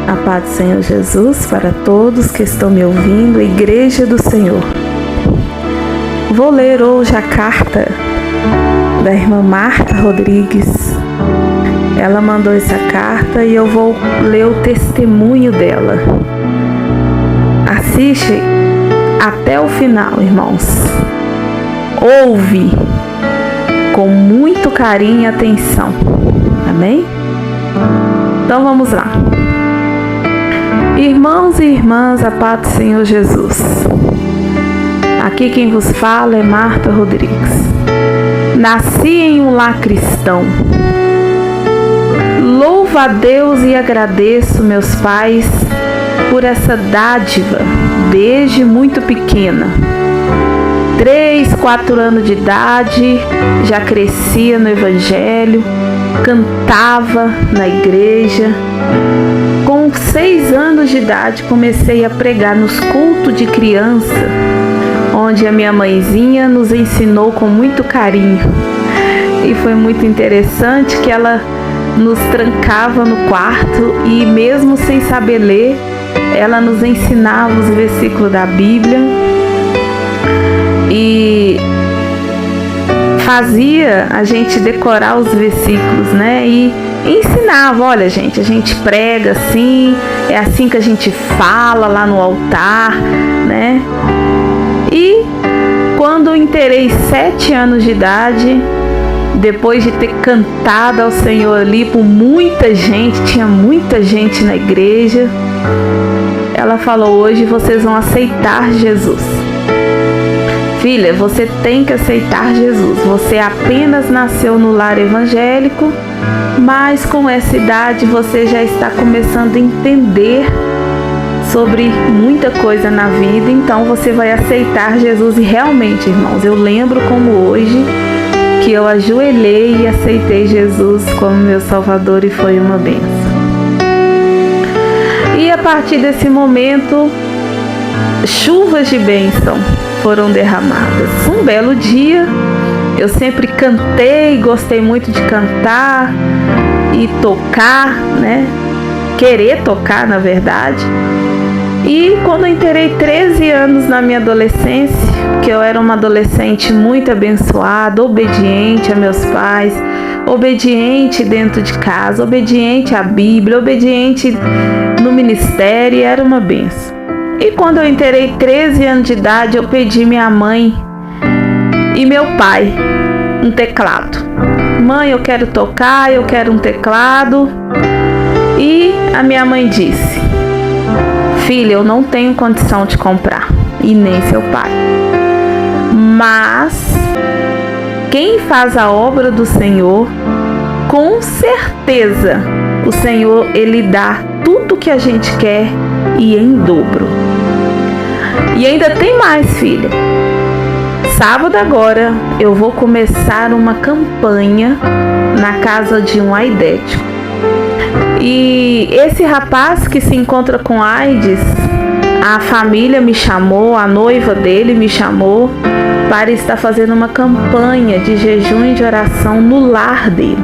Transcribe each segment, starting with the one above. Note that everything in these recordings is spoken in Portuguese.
A paz do Senhor Jesus para todos que estão me ouvindo, Igreja do Senhor. Vou ler hoje a carta da irmã Marta Rodrigues. Ela mandou essa carta e eu vou ler o testemunho dela. Assiste até o final, irmãos. Ouve com muito carinho e atenção. Amém? Então vamos lá. Irmãos e irmãs, a paz do Senhor Jesus. Aqui quem vos fala é Marta Rodrigues. Nasci em um lar cristão. Louvo a Deus e agradeço meus pais por essa dádiva desde muito pequena. 3, 4 anos de idade, já crescia no Evangelho, cantava na igreja. Com 6 anos de idade comecei a pregar nos cultos de criança, onde a minha mãezinha nos ensinou com muito carinho. E foi muito interessante que ela nos trancava no quarto e mesmo sem saber ler, ela nos ensinava os versículos da Bíblia e fazia a gente decorar os versículos, né? E ensinava, olha gente, a gente prega assim, é assim que a gente fala lá no altar, né? E quando eu inteirei 7 anos de idade, depois de ter cantado ao Senhor ali por muita gente, tinha muita gente na igreja, ela falou: hoje vocês vão aceitar Jesus. Filha, você tem que aceitar Jesus. Você apenas nasceu no lar evangélico, mas com essa idade você já está começando a entender sobre muita coisa na vida, então você vai aceitar Jesus. E realmente, irmãos, eu lembro como hoje que eu ajoelhei e aceitei Jesus como meu Salvador e foi uma bênção. E a partir desse momento, chuvas de bênção foram derramadas. Um belo dia, eu sempre cantei, gostei muito de cantar e tocar, né? Querer tocar, na verdade. E quando eu inteirei 13 anos na minha adolescência, que eu era uma adolescente muito abençoada, obediente a meus pais, obediente dentro de casa, obediente à Bíblia, obediente no ministério, era uma bênção. E quando eu inteirei 13 anos de idade, eu pedi minha mãe e meu pai um teclado. Mãe, eu quero tocar, eu quero um teclado. E a minha mãe disse: filha, eu não tenho condição de comprar, e nem seu pai. Mas quem faz a obra do Senhor, com certeza o Senhor, Ele dá tudo que a gente quer e em dobro. E ainda tem mais, filha. Sábado agora eu vou começar uma campanha na casa de um aidético. E esse rapaz que se encontra com AIDS, a família me chamou, a noiva dele me chamou para estar fazendo uma campanha de jejum e de oração no lar dele.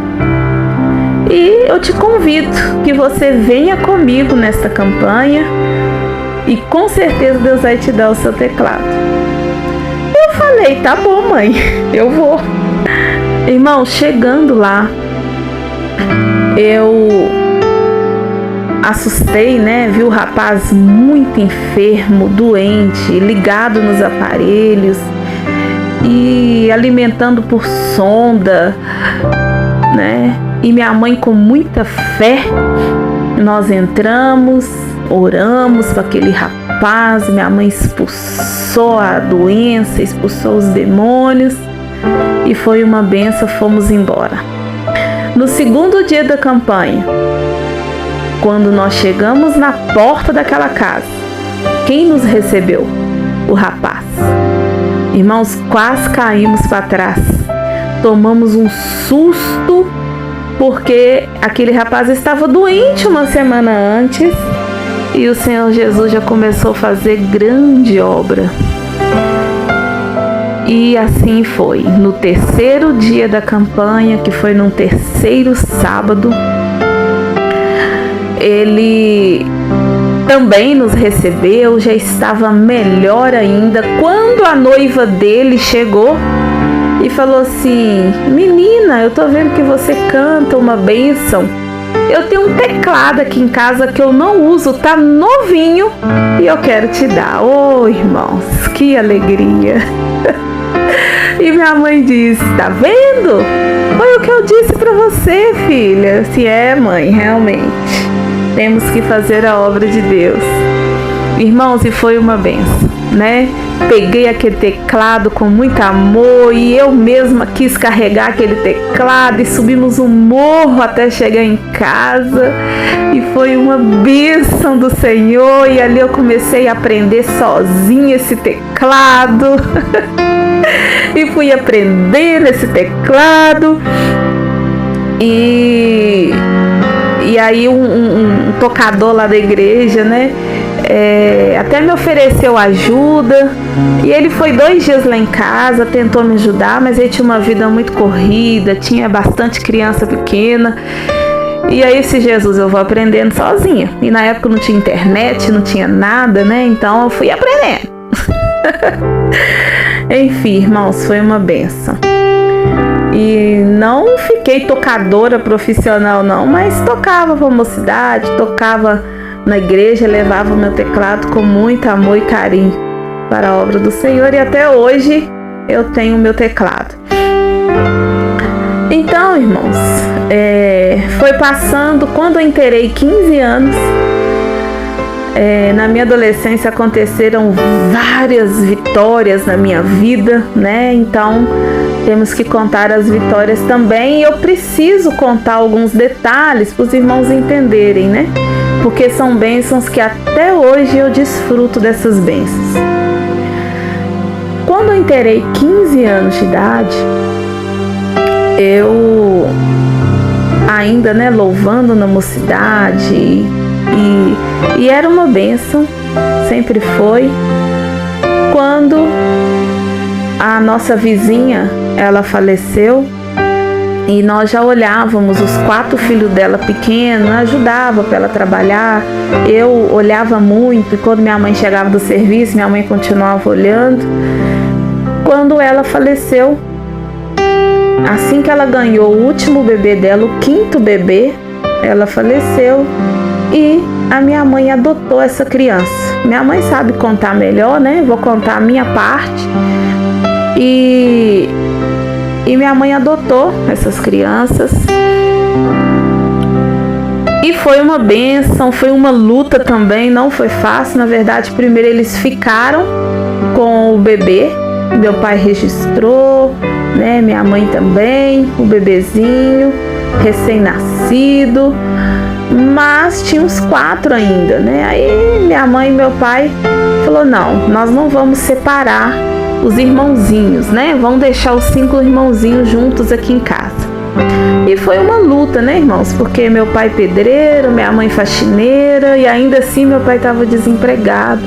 E eu te convido que você venha comigo nesta campanha e com certeza Deus vai te dar o seu teclado. Eu falei: tá bom, mãe, eu vou. Irmão, chegando lá, eu assustei, né? Vi o rapaz muito enfermo, doente, ligado nos aparelhos e alimentando por sonda, né? E minha mãe, com muita fé, nós entramos, oramos para aquele rapaz. Minha mãe expulsou a doença, expulsou os demônios e foi uma benção. Fomos embora. No segundo dia da campanha, quando nós chegamos na porta daquela casa, quem nos recebeu? O rapaz. Irmãos, quase caímos para trás. Tomamos um susto, porque aquele rapaz estava doente uma semana antes e o Senhor Jesus já começou a fazer grande obra. E assim foi. No terceiro dia da campanha, que foi num terceiro sábado, ele também nos recebeu, já estava melhor ainda, quando a noiva dele chegou e falou assim: menina, eu tô vendo que você canta uma bênção. Eu tenho um teclado aqui em casa que eu não uso, tá novinho, e eu quero te dar. Oh, irmãos, que alegria! E minha mãe disse: tá vendo? Foi o que eu disse pra você, filha. Se é, mãe, realmente temos que fazer a obra de Deus. Irmãos, e foi uma benção, né? Peguei aquele teclado com muito amor e eu mesma quis carregar aquele teclado e subimos um morro até chegar em casa, e foi uma bênção do Senhor. E ali eu comecei a aprender sozinha esse teclado e fui aprendendo esse teclado. E aí um tocador lá da igreja, né, até me ofereceu ajuda, e ele foi 2 dias lá em casa, tentou me ajudar, mas ele tinha uma vida muito corrida, tinha bastante criança pequena. E aí, se Jesus, eu vou aprendendo sozinha, e na época não tinha internet, não tinha nada, né, então eu fui aprendendo. Enfim, irmãos, foi uma benção. E não fiquei tocadora profissional não, mas tocava para a mocidade, tocava na igreja, levava o meu teclado com muito amor e carinho para a obra do Senhor, e até hoje eu tenho o meu teclado. Então, irmãos, foi passando, quando eu inteirei 15 anos, na minha adolescência aconteceram várias vitórias na minha vida, né? Então temos que contar as vitórias também, e eu preciso contar alguns detalhes para os irmãos entenderem, né? Porque são bênçãos que até hoje eu desfruto dessas bênçãos. Quando eu inteirei 15 anos de idade, eu ainda, né, louvando na mocidade, e era uma bênção, sempre foi, quando a nossa vizinha, ela faleceu, e nós já olhávamos os 4 filhos dela pequenos, ajudava para ela trabalhar, eu olhava muito, e quando minha mãe chegava do serviço, minha mãe continuava olhando. Quando ela faleceu, assim que ela ganhou o último bebê dela, o 5º bebê, ela faleceu, e a minha mãe adotou essa criança. Minha mãe sabe contar melhor, né? Vou contar a minha parte. E minha mãe adotou essas crianças. E foi uma bênção, foi uma luta também, não foi fácil. Na verdade, primeiro eles ficaram com o bebê. Meu pai registrou, né? Minha mãe também, o bebezinho recém-nascido. Mas tinha uns 4 ainda, né? Aí minha mãe e meu pai falou: não, nós não vamos separar os irmãozinhos, né? Vamos deixar os 5 irmãozinhos juntos aqui em casa. E foi uma luta, né, irmãos? Porque meu pai pedreiro, minha mãe faxineira, e ainda assim meu pai estava desempregado.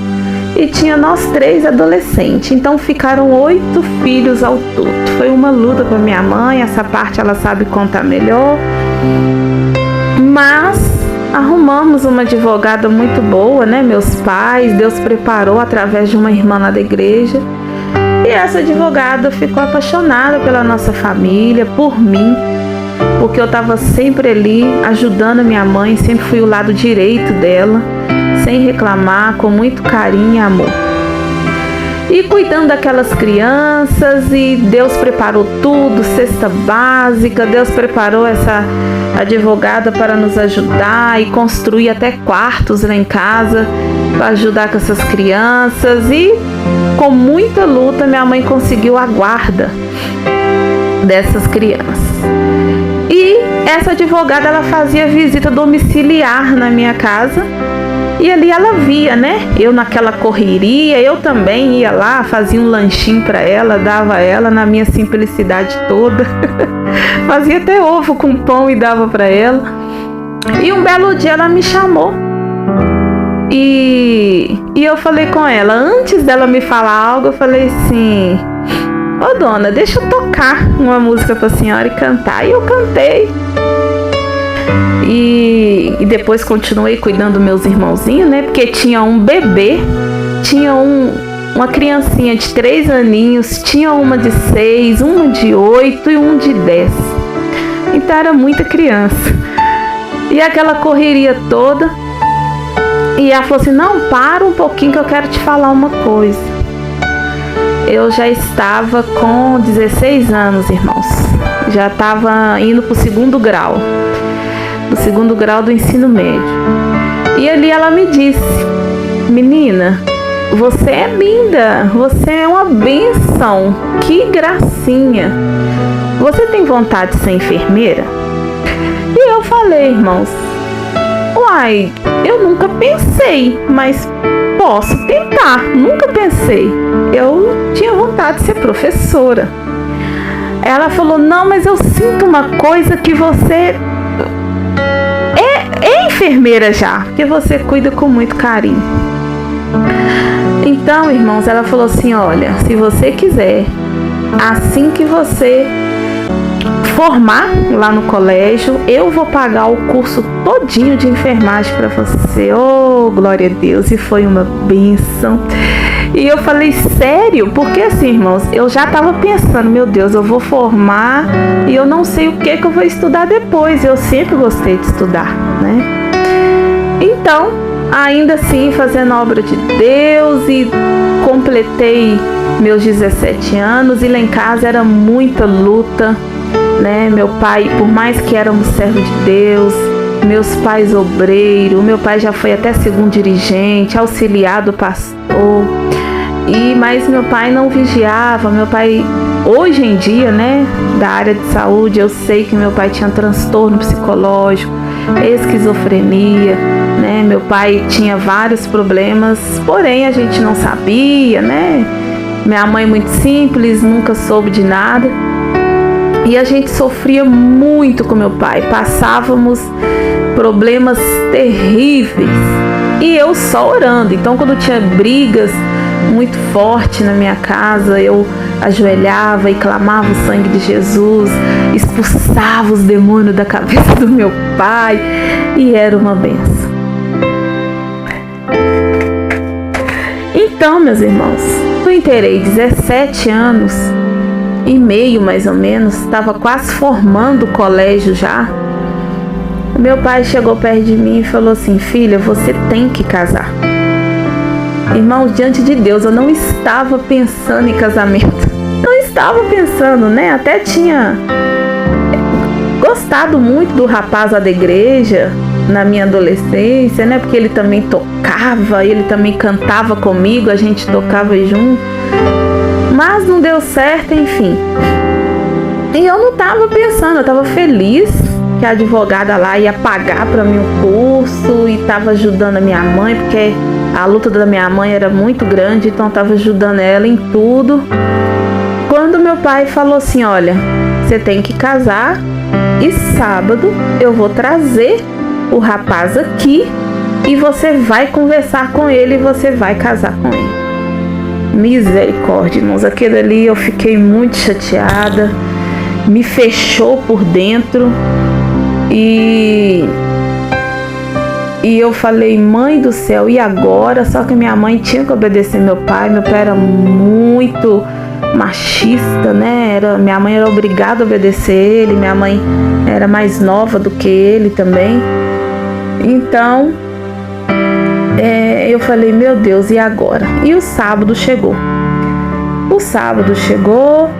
E tinha nós 3 adolescentes, então ficaram 8 filhos ao todo. Foi uma luta para minha mãe, essa parte ela sabe contar melhor. Mas arrumamos uma advogada muito boa, né? Meus pais, Deus preparou através de uma irmã lá da igreja. E essa advogada ficou apaixonada pela nossa família, por mim, porque eu estava sempre ali ajudando a minha mãe, sempre fui o lado direito dela, sem reclamar, com muito carinho e amor. E cuidando daquelas crianças, e Deus preparou tudo, cesta básica, Deus preparou essa advogada para nos ajudar e construir até quartos lá em casa para ajudar com essas crianças, e com muita luta minha mãe conseguiu a guarda dessas crianças. E essa advogada, ela fazia visita domiciliar na minha casa, e ali ela via, né? Eu naquela correria, eu também ia lá, fazia um lanchinho para ela, dava a ela na minha simplicidade toda. Fazia até ovo com pão e dava para ela. E um belo dia ela me chamou. E eu falei com ela, antes dela me falar algo, eu falei assim: ô dona, deixa eu tocar uma música pra senhora e cantar. E eu cantei. E depois continuei cuidando dos meus irmãozinhos, né? Porque tinha um bebê, tinha uma criancinha de 3 aninhos, tinha uma de 6, uma de 8 e um de 10. Então era muita criança. E aquela correria toda. E ela falou assim, não, para um pouquinho que eu quero te falar uma coisa. Eu já estava com 16 anos, irmãos. Já estava indo para o 2º grau. No 2º grau do ensino médio. E ali ela me disse, menina, você é linda, você é uma bênção, que gracinha. Você tem vontade de ser enfermeira? E eu falei, irmãos, uai, eu nunca pensei, mas posso tentar. Nunca pensei. Eu tinha vontade de ser professora. Ela falou, não, mas eu sinto uma coisa que você é enfermeira já, porque você cuida com muito carinho. Então, irmãos, ela falou assim, olha, se você quiser, assim que você formar lá no colégio, eu vou pagar o curso todinho de enfermagem para você. Oh, glória a Deus! E foi uma bênção. E eu falei, sério? Porque assim, irmãos, eu já estava pensando, meu Deus, eu vou formar e eu não sei o que eu vou estudar depois. Eu sempre gostei de estudar, né? Então, ainda assim, fazendo a obra de Deus, e completei meus 17 anos, e lá em casa era muita luta, né? Meu pai, por mais que éramos servos de Deus, meus pais obreiros, meu pai já foi até segundo dirigente, auxiliar do pastor, mas meu pai não vigiava. Meu pai, hoje em dia, né, da área de saúde, eu sei que meu pai tinha transtorno psicológico, esquizofrenia, né? Meu pai tinha vários problemas, porém a gente não sabia, né? Minha mãe muito simples, nunca soube de nada. E a gente sofria muito com meu pai, passávamos problemas terríveis. E eu só orando. Então, quando tinha brigas muito fortes na minha casa, eu ajoelhava e clamava o sangue de Jesus, expulsava os demônios da cabeça do meu pai, e era uma bênção. Então, meus irmãos, eu inteirei 17 anos e meio, mais ou menos, estava quase formando o colégio já. Meu pai chegou perto de mim e falou assim, filha, você tem que casar. Irmãos, diante de Deus, eu não estava pensando em casamento. Não estava pensando, né? Até tinha gostado muito do rapaz lá da igreja na minha adolescência, né? Porque ele também tocava, ele também cantava comigo, a gente tocava junto. Mas não deu certo, enfim. E eu não estava pensando, eu estava feliz que a advogada lá ia pagar para mim o curso e estava ajudando a minha mãe, porque a luta da minha mãe era muito grande, então estava ajudando ela em tudo. Quando meu pai falou assim, olha, você tem que casar e sábado eu vou trazer o rapaz aqui e você vai conversar com ele e você vai casar com ele. Misericórdia, irmãos, aquele ali eu fiquei muito chateada, me fechou por dentro e eu falei, mãe do céu, e agora? Só que minha mãe tinha que obedecer meu pai era muito machista, né? Minha mãe era obrigada a obedecer ele, minha mãe era mais nova do que ele também. Então, eu falei, meu Deus, e agora? E o sábado chegou. O sábado chegou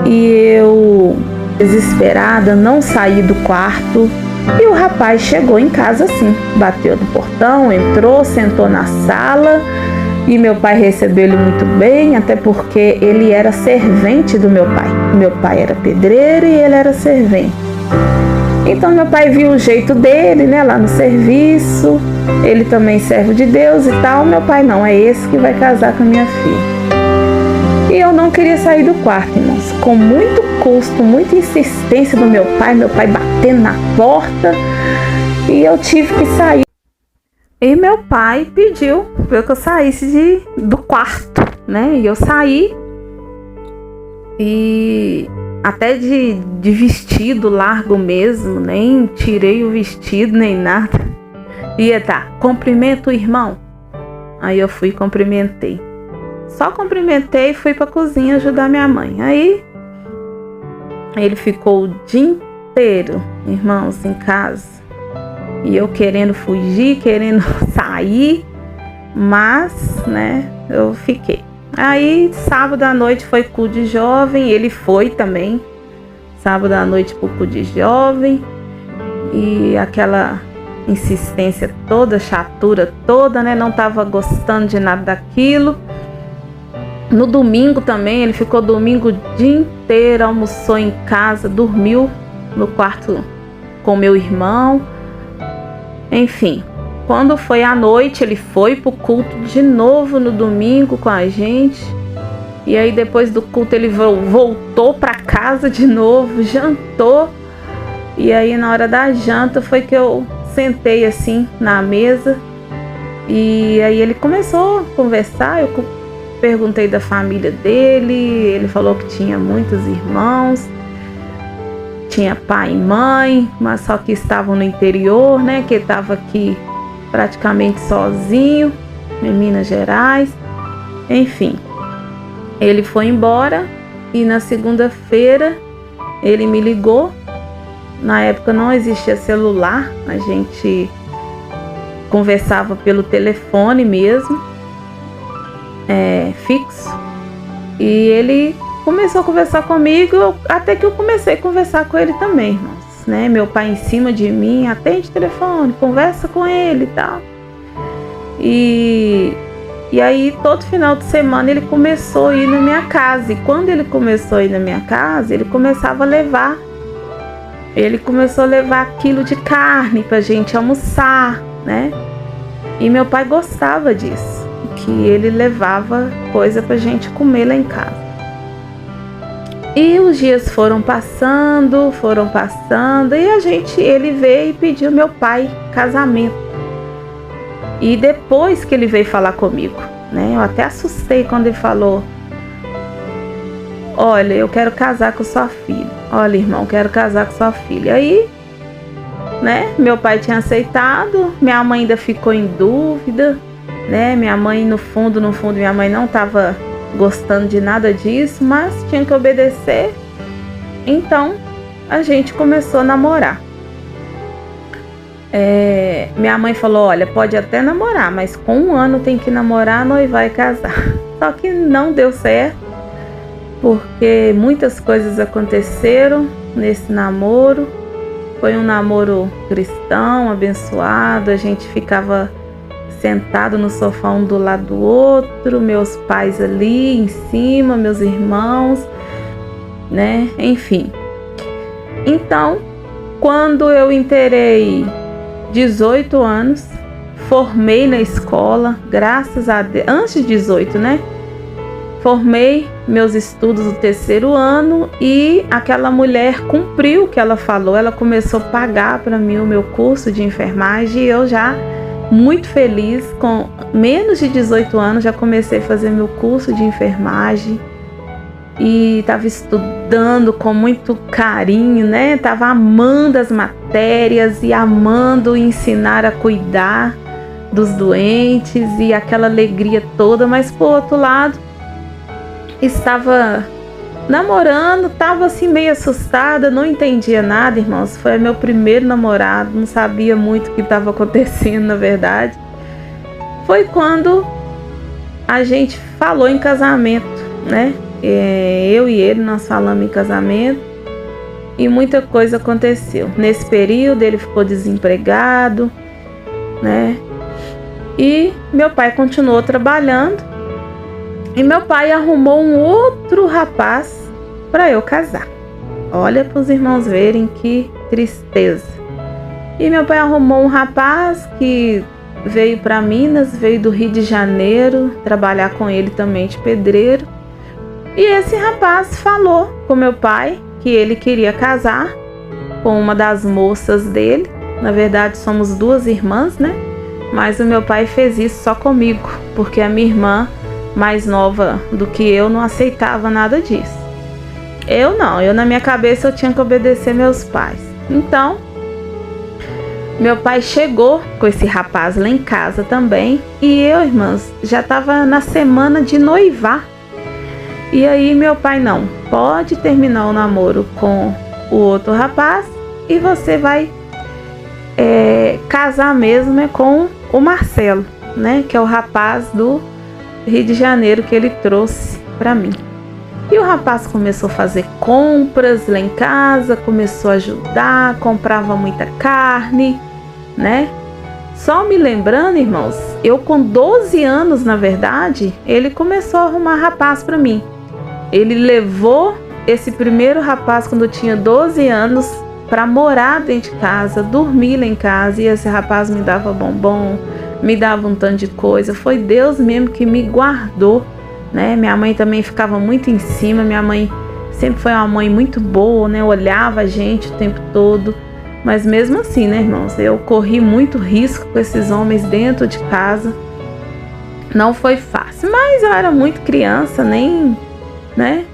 e eu, desesperada, não saí do quarto. E o rapaz chegou em casa assim, bateu no portão, entrou, sentou na sala. E meu pai recebeu ele muito bem, até porque ele era servente do meu pai. Meu pai era pedreiro e ele era servente. Então meu pai viu o jeito dele, né, lá no serviço. Ele também servo de Deus e tal. Meu pai, não, é esse que vai casar com a minha filha. E eu não queria sair do quarto, irmãos. Com muito custo, muita insistência do meu pai batendo na porta. E eu tive que sair. E meu pai pediu para que eu saísse do quarto, né? E eu saí. E até de vestido largo mesmo, nem tirei o vestido nem nada. Ia cumprimenta o irmão. Aí eu fui e cumprimentei. Só cumprimentei e fui pra cozinha ajudar minha mãe. Aí ele ficou o dia inteiro, irmãos, em casa. E eu querendo fugir, querendo sair, mas, né, eu fiquei. Aí, sábado à noite foi culto de jovem, ele foi também. Sábado à noite pro culto de jovem. E aquela insistência toda, chatura toda, né, não tava gostando de nada daquilo. No domingo também, ele ficou domingo o dia inteiro, almoçou em casa, dormiu no quarto com meu irmão. Enfim, quando foi à noite, ele foi pro culto de novo no domingo com a gente. E aí depois do culto ele voltou para casa de novo, jantou. E aí na hora da janta foi que eu sentei assim na mesa. E aí ele começou a conversar, eu perguntei da família dele, ele falou que tinha muitos irmãos, tinha pai e mãe, mas só que estavam no interior, né? Que estava aqui praticamente sozinho, em Minas Gerais. Enfim, ele foi embora e na segunda-feira ele me ligou. Na época não existia celular, a gente conversava pelo telefone mesmo, fixo. E ele começou a conversar comigo, até que eu comecei a conversar com ele também, irmãos, né? Meu pai em cima de mim, atende o telefone, conversa com ele e tal. E aí todo final de semana ele começou a ir na minha casa. E quando ele começou a ir na minha casa, ele começou a levar quilo de carne pra gente almoçar, né? E meu pai gostava disso, que ele levava coisa pra gente comer lá em casa. E os dias foram passando, e ele veio e pediu meu pai casamento. E depois que ele veio falar comigo, né? Eu até assustei quando ele falou: olha, eu quero casar com sua filha. Olha, irmão, quero casar com sua filha. Aí, né, meu pai tinha aceitado, minha mãe ainda ficou em dúvida, né? Minha mãe, no fundo, minha mãe não estava gostando de nada disso, mas tinha que obedecer. Então, a gente começou a namorar. Minha mãe falou: olha, pode até namorar, mas com 1 ano tem que namorar, noivar e casar. Só que não deu certo, porque muitas coisas aconteceram nesse namoro. Foi um namoro cristão, abençoado. A gente ficava sentado no sofá um do lado do outro, meus pais ali em cima, meus irmãos, né? Enfim. Então, quando eu inteirei 18 anos, formei na escola, graças a Deus, antes de 18, né? Formei meus estudos no 3º ano e aquela mulher cumpriu o que ela falou. Ela começou a pagar para mim o meu curso de enfermagem e eu já muito feliz, com menos de 18 anos, já comecei a fazer meu curso de enfermagem e estava estudando com muito carinho, né? Estava amando as matérias e amando ensinar a cuidar dos doentes e aquela alegria toda, mas por outro lado, estava namorando, estava assim meio assustada, não entendia nada, irmãos. Foi meu primeiro namorado, não sabia muito o que estava acontecendo, na verdade. Foi quando a gente falou em casamento, né? Eu e ele, nós falamos em casamento e muita coisa aconteceu. Nesse período ele ficou desempregado, né? E meu pai continuou trabalhando. E meu pai arrumou um outro rapaz para eu casar. Olha para os irmãos verem que tristeza. E meu pai arrumou um rapaz que veio para Minas, veio do Rio de Janeiro, trabalhar com ele também de pedreiro. E esse rapaz falou com meu pai que ele queria casar com uma das moças dele. Na verdade, somos 2 irmãs, né? Mas o meu pai fez isso só comigo, porque a minha irmã mais nova do que eu não aceitava nada disso. Eu não, eu na minha cabeça eu tinha que obedecer meus pais. Então, meu pai chegou com esse rapaz lá em casa também. E eu, irmãs, já estava na semana de noivar. E aí meu pai, não, pode terminar o namoro com o outro rapaz e você vai casar mesmo com o Marcelo, né? Que é o rapaz do Rio de Janeiro que ele trouxe para mim. E o rapaz começou a fazer compras lá em casa, começou a ajudar, comprava muita carne, né? Só me lembrando, irmãos, eu com 12 anos, na verdade, ele começou a arrumar rapaz para mim. Ele levou esse primeiro rapaz quando eu tinha 12 anos para morar dentro de casa, dormir lá em casa, e esse rapaz me dava bombom, me dava um tanto de coisa. Foi Deus mesmo que me guardou, né? Minha mãe também ficava muito em cima. Minha mãe sempre foi uma mãe muito boa, né? Olhava a gente o tempo todo. Mas mesmo assim, né, irmãos, eu corri muito risco com esses homens dentro de casa. Não foi fácil, mas eu era muito criança, nem, né,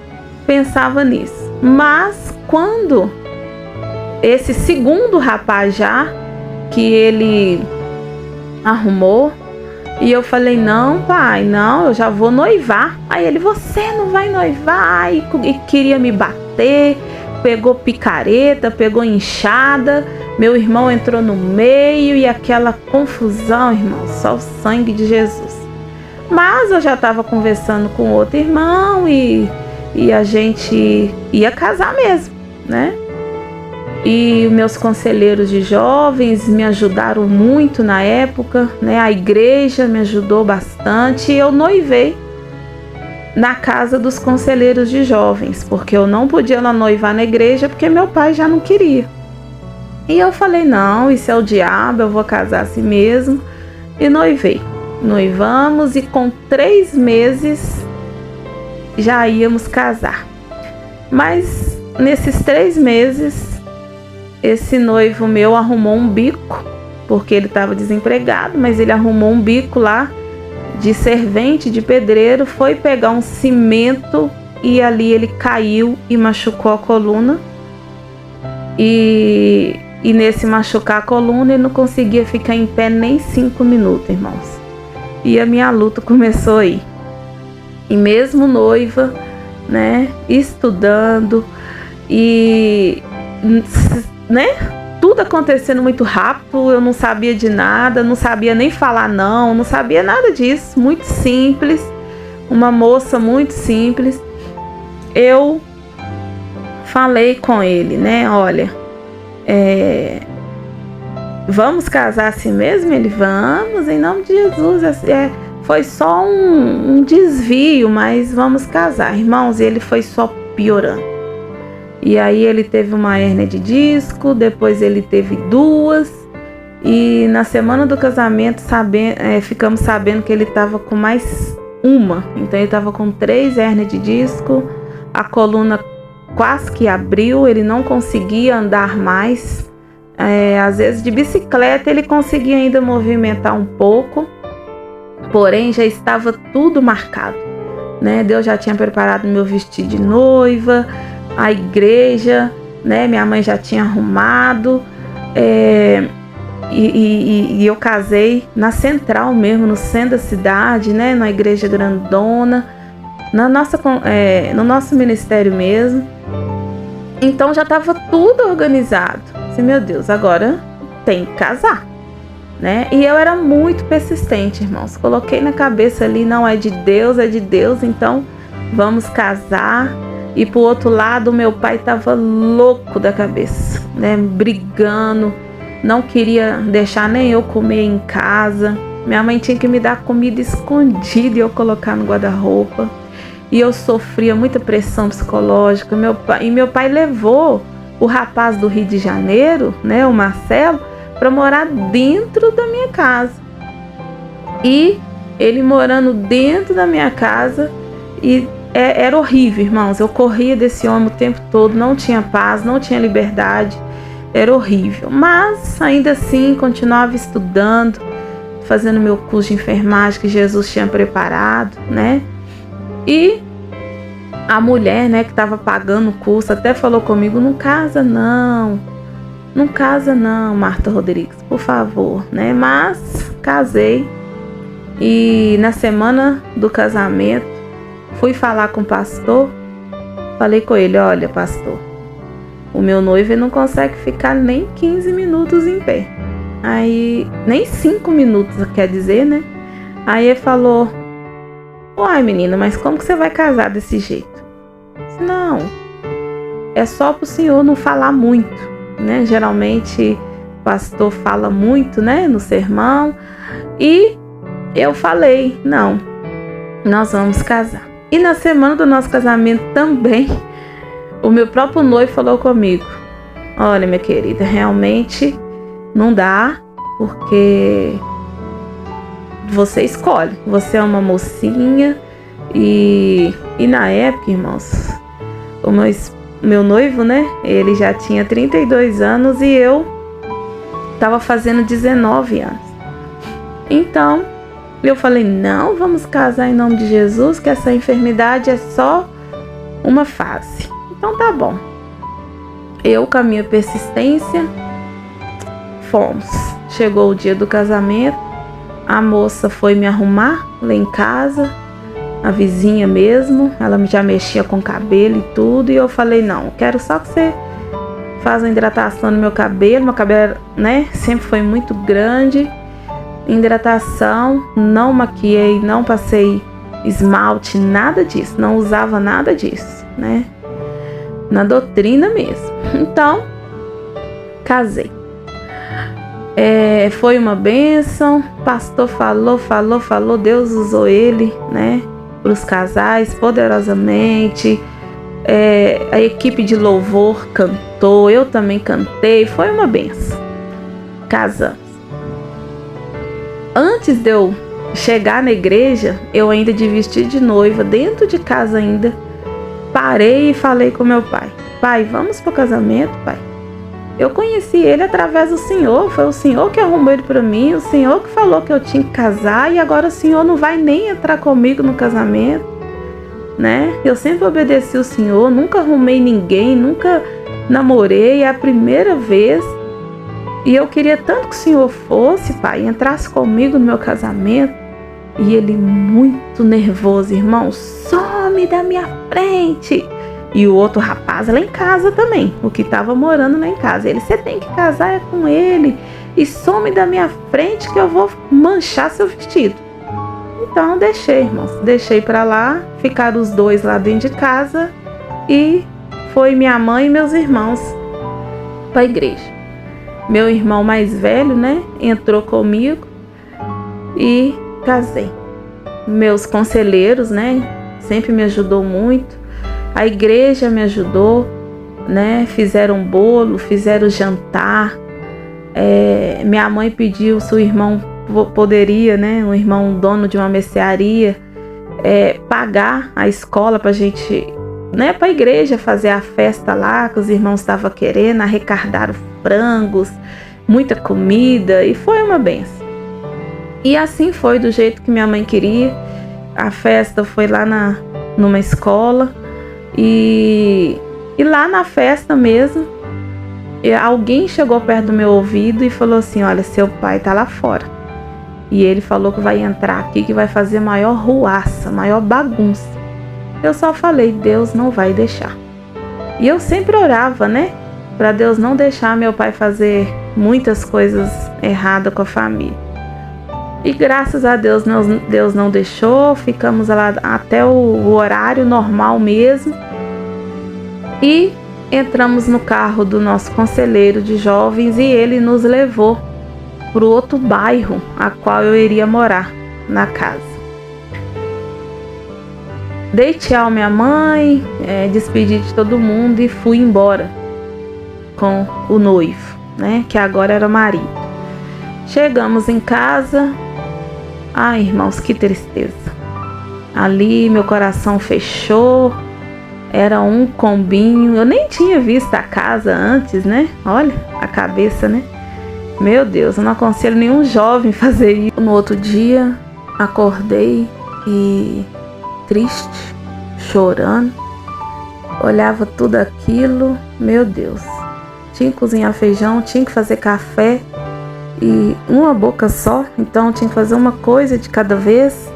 pensava nisso. Mas quando esse segundo rapaz já, que ele arrumou, e eu falei, não, pai, não, eu já vou noivar. Aí ele, você não vai noivar? E queria me bater, pegou picareta, pegou enxada, meu irmão entrou no meio e aquela confusão, irmão, só o sangue de Jesus. Mas eu já estava conversando com outro irmão e a gente ia casar mesmo, né? E meus conselheiros de jovens me ajudaram muito na época, né? A igreja me ajudou bastante e eu noivei na casa dos conselheiros de jovens, porque eu não podia lá noivar na igreja porque meu pai já não queria. E eu falei, não, isso é o diabo, eu vou casar assim mesmo. E noivei. Noivamos e com 3 meses já íamos casar. Mas nesses 3 meses, esse noivo meu arrumou um bico, porque ele estava desempregado, mas ele arrumou um bico lá de servente, de pedreiro, foi pegar um cimento e ali ele caiu e machucou a coluna. E nesse machucar a coluna ele não conseguia ficar em pé nem 5 minutos, irmãos. E a minha luta começou aí. E mesmo noiva, né, estudando e, né, tudo acontecendo muito rápido, eu não sabia de nada, não sabia nem falar não sabia nada disso, muito simples, uma moça muito simples. Eu falei com ele, né, olha, vamos casar assim mesmo? Ele, vamos, em nome de Jesus, foi só um desvio, mas vamos casar, irmãos. E ele foi só piorando. E aí ele teve uma hérnia de disco, depois ele teve 2, e na semana do casamento ficamos sabendo que ele estava com mais uma, então ele estava com 3 hérnias de disco, a coluna quase que abriu, ele não conseguia andar mais, às vezes de bicicleta ele conseguia ainda movimentar um pouco, porém já estava tudo marcado, né? Deus já tinha preparado meu vestido de noiva, a igreja, né? Minha mãe já tinha arrumado, e eu casei na central mesmo, no centro da cidade, né? Na igreja grandona, no nosso ministério mesmo. Então já estava tudo organizado. Assim, meu Deus, agora tem que casar, né? E eu era muito persistente, irmãos. Coloquei na cabeça ali, não é de Deus, então vamos casar. E pro outro lado, meu pai estava louco da cabeça, né? Brigando, não queria deixar nem eu comer em casa. Minha mãe tinha que me dar comida escondida e eu colocar no guarda-roupa. E eu sofria muita pressão psicológica. Meu pai levou o rapaz do Rio de Janeiro, né, o Marcelo, para morar dentro da minha casa. E ele morando dentro da minha casa, e era horrível, irmãos. Eu corria desse homem o tempo todo, não tinha paz, não tinha liberdade, era horrível. Mas ainda assim continuava estudando, fazendo meu curso de enfermagem que Jesus tinha preparado, né? E A mulher, né, que estava pagando o curso até falou comigo: não casa não, não casa não, Marta Rodrigues, por favor, né? Mas casei e na semana do casamento fui falar com o pastor. Falei com ele: olha, pastor, o meu noivo não consegue ficar nem 15 minutos em pé. Aí, nem 5 minutos, quer dizer, né? Aí ele falou: uai, menina, mas como que você vai casar desse jeito? Não, é só pro senhor não falar muito, né? Geralmente o pastor fala muito, né, no sermão. E eu falei: não, nós vamos casar. E na semana do nosso casamento também, o meu próprio noivo falou comigo: olha, minha querida, realmente não dá, porque você escolhe, você é uma mocinha. E na época, irmãos, o meu noivo, né, ele já tinha 32 anos e eu estava fazendo 19 anos. Então eu falei: não, vamos casar em nome de Jesus, que essa enfermidade é só uma fase. Então tá bom. Eu, com a minha persistência, fomos. Chegou o dia do casamento, a moça foi me arrumar lá em casa, a vizinha mesmo, ela já mexia com o cabelo e tudo, e eu falei: não, quero só que você faça uma hidratação no meu cabelo, né, sempre foi muito grande, hidratação, não maquiei, não passei esmalte, nada disso, não usava nada disso, né, na doutrina mesmo. Então, casei. Foi uma bênção, o pastor falou, Deus usou ele, né, para os casais poderosamente. A equipe de louvor cantou, eu também cantei, foi uma bênção. Casamos. Antes de eu chegar na igreja, eu ainda de vestir de noiva, dentro de casa ainda, parei e falei com meu pai: pai, vamos pro casamento, pai? Eu conheci ele através do Senhor, foi o Senhor que arrumou ele para mim, o Senhor que falou que eu tinha que casar, e agora o Senhor não vai nem entrar comigo no casamento, né? Eu sempre obedeci o Senhor, nunca arrumei ninguém, nunca namorei, é a primeira vez. E eu queria tanto que o Senhor fosse, pai, entrasse comigo no meu casamento. E ele, muito nervoso: irmão, some da minha frente. E o outro rapaz lá em casa também, o que estava morando lá em casa, ele: você tem que casar é com ele, e some da minha frente que eu vou manchar seu vestido. Então deixei, irmãos, deixei para lá, ficaram os dois lá dentro de casa, e foi minha mãe e meus irmãos para a igreja. Meu irmão mais velho, né, entrou comigo e casei. Meus conselheiros, né, sempre me ajudou muito. A igreja me ajudou, né? Fizeram bolo, fizeram jantar. Minha mãe pediu se o irmão poderia, né? Um irmão dono de uma mercearia, pagar a escola pra gente, né? Pra igreja fazer a festa lá, que os irmãos estavam querendo, arrecadaram frangos, muita comida, e foi uma benção. E assim foi, do jeito que minha mãe queria. A festa foi lá numa escola. E lá na festa mesmo, alguém chegou perto do meu ouvido e falou assim: olha, seu pai tá lá fora. E ele falou que vai entrar aqui, que vai fazer maior ruaça, maior bagunça. Eu só falei: Deus não vai deixar. E eu sempre orava, né, para Deus não deixar meu pai fazer muitas coisas erradas com a família. E graças a Deus, Deus não deixou, ficamos lá até o horário normal mesmo. E entramos no carro do nosso conselheiro de jovens e ele nos levou para o outro bairro a qual eu iria morar, na casa. Dei tchau à minha mãe, despedi de todo mundo e fui embora com o noivo, né, que agora era marido. Chegamos em casa. Ai, irmãos, que tristeza. Ali meu coração fechou. Era um combinho. Eu nem tinha visto a casa antes, né? Olha a cabeça, né? Meu Deus, eu não aconselho nenhum jovem fazer isso. No outro dia, acordei e triste, chorando. olhava tudo aquilo, meu Deus. Tinha que cozinhar feijão, tinha que fazer café e uma boca só, então tinha que fazer uma coisa de cada vez.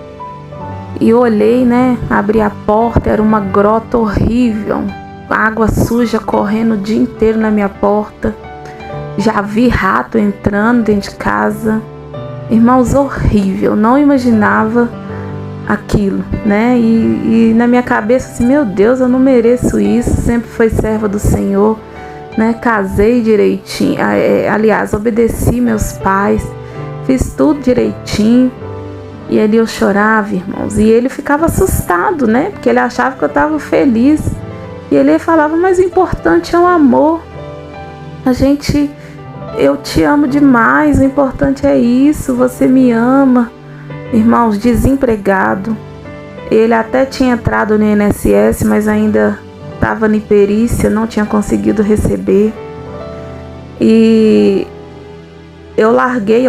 E eu olhei, né, abri a porta, era uma grota horrível, água suja correndo o dia inteiro na minha porta. Já vi rato entrando dentro de casa. Irmãos, horrível, não imaginava aquilo, né? E na minha cabeça assim, meu Deus, eu não mereço isso, sempre fui serva do Senhor, né? Casei direitinho, aliás, obedeci meus pais, fiz tudo direitinho. E ali eu chorava, irmãos, e ele ficava assustado, né? Porque ele achava que eu estava feliz. E ele falava, mas o importante é o amor. Eu te amo demais, o importante é isso, você me ama. Irmãos, desempregado. Ele até tinha entrado no INSS, mas ainda estava em perícia, não tinha conseguido receber. E eu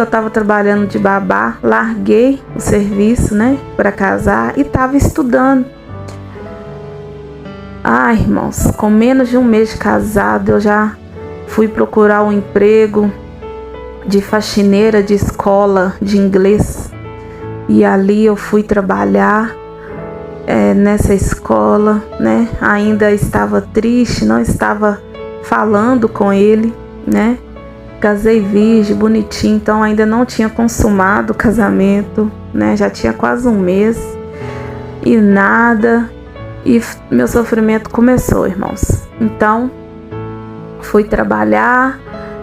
estava trabalhando de babá, larguei o serviço, né, para casar e estava estudando. Irmãos, com menos de um mês de casado, eu já fui procurar um emprego de faxineira de escola de inglês. E ali eu fui trabalhar nessa escola, né? Ainda estava triste, não estava falando com ele, né? Casei virgem, bonitinho, então ainda não tinha consumado o casamento, né? Já tinha quase um mês e nada. E meu sofrimento começou, irmãos. Então, fui trabalhar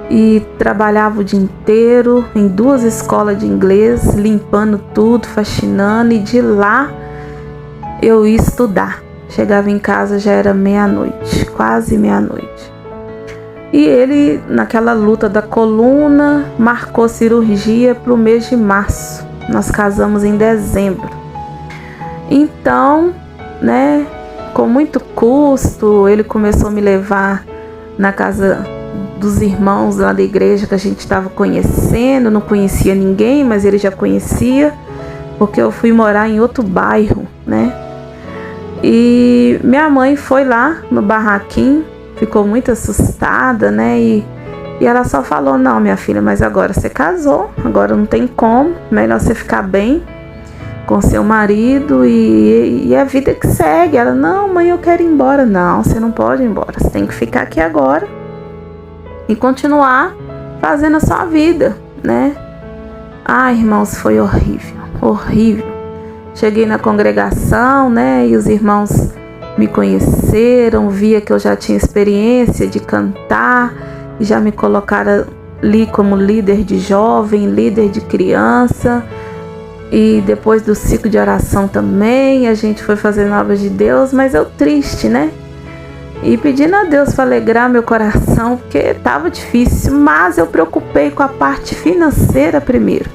e trabalhava o dia inteiro em 2 escolas de inglês, limpando tudo, faxinando, e de lá eu ia estudar. Chegava em casa, já era meia-noite, quase meia-noite. E ele, naquela luta da coluna, marcou cirurgia para o mês de março. Nós casamos em dezembro. Então, né, com muito custo, ele começou a me levar na casa dos irmãos lá da igreja que a gente estava conhecendo. Não conhecia ninguém, mas ele já conhecia, porque eu fui morar em outro bairro, né? E minha mãe foi lá no barraquinho, ficou muito assustada, né? E ela só falou, não, minha filha, mas agora você casou, agora não tem como, melhor você ficar bem com seu marido e a vida que segue. Ela, não, mãe, eu quero ir embora. Não, você não pode ir embora, você tem que ficar aqui agora e continuar fazendo a sua vida, né? Irmãos, foi horrível, horrível. Cheguei na congregação, né, e os irmãos me conheceram, via que eu já tinha experiência de cantar, e já me colocaram ali como líder de jovem, líder de criança. E depois do ciclo de oração também, a gente foi fazendo a obra de Deus, mas eu triste, né? E pedindo a Deus para alegrar meu coração, porque estava difícil, mas eu preocupei com a parte financeira primeiro,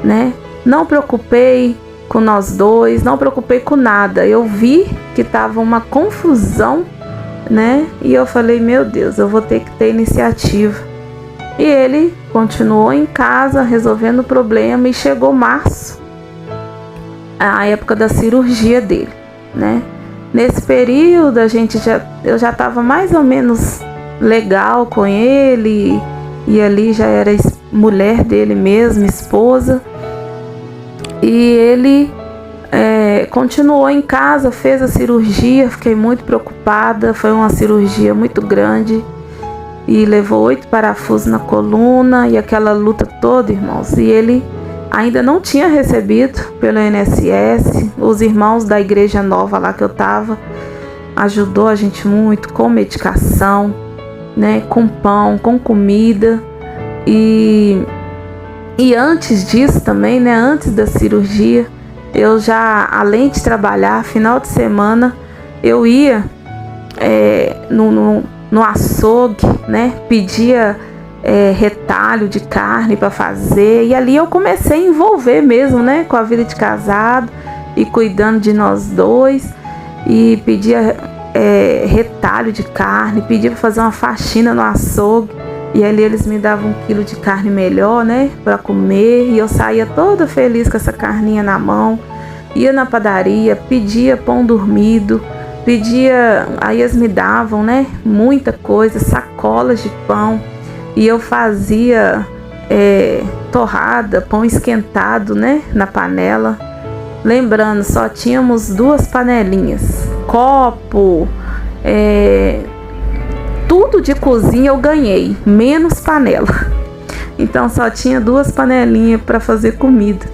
né? Não preocupei com nós dois, não preocupei com nada. Eu vi que estava uma confusão, né? E eu falei, meu Deus, eu vou ter que ter iniciativa. E ele continuou em casa resolvendo o problema, e chegou março, a época da cirurgia dele, né? Nesse período eu já estava mais ou menos legal com ele, e ali já era mulher dele mesmo, esposa. E ele continuou em casa, fez a cirurgia. Fiquei muito preocupada, foi uma cirurgia muito grande e levou 8 parafusos na coluna e aquela luta toda, irmãos. E ele ainda não tinha recebido pelo INSS. Os irmãos da igreja nova lá que eu estava ajudou a gente muito com medicação, né, com pão, com comida. E antes disso também, né, antes da cirurgia, eu já, além de trabalhar, final de semana, eu ia no açougue, né, pedia retalho de carne para fazer, e ali eu comecei a envolver mesmo, né, com a vida de casado e cuidando de nós dois, e pedia retalho de carne, pedia para fazer uma faxina no açougue. E ali eles me davam 1 quilo de carne melhor, né, para comer. E eu saía toda feliz com essa carninha na mão. Ia na padaria, pedia pão dormido, pedia, aí eles me davam, né, muita coisa, sacolas de pão, e eu fazia torrada, pão esquentado, né, na panela. Lembrando, só tínhamos 2 panelinhas, copo, tudo de cozinha eu ganhei, menos panela. Então só tinha 2 panelinhas para fazer comida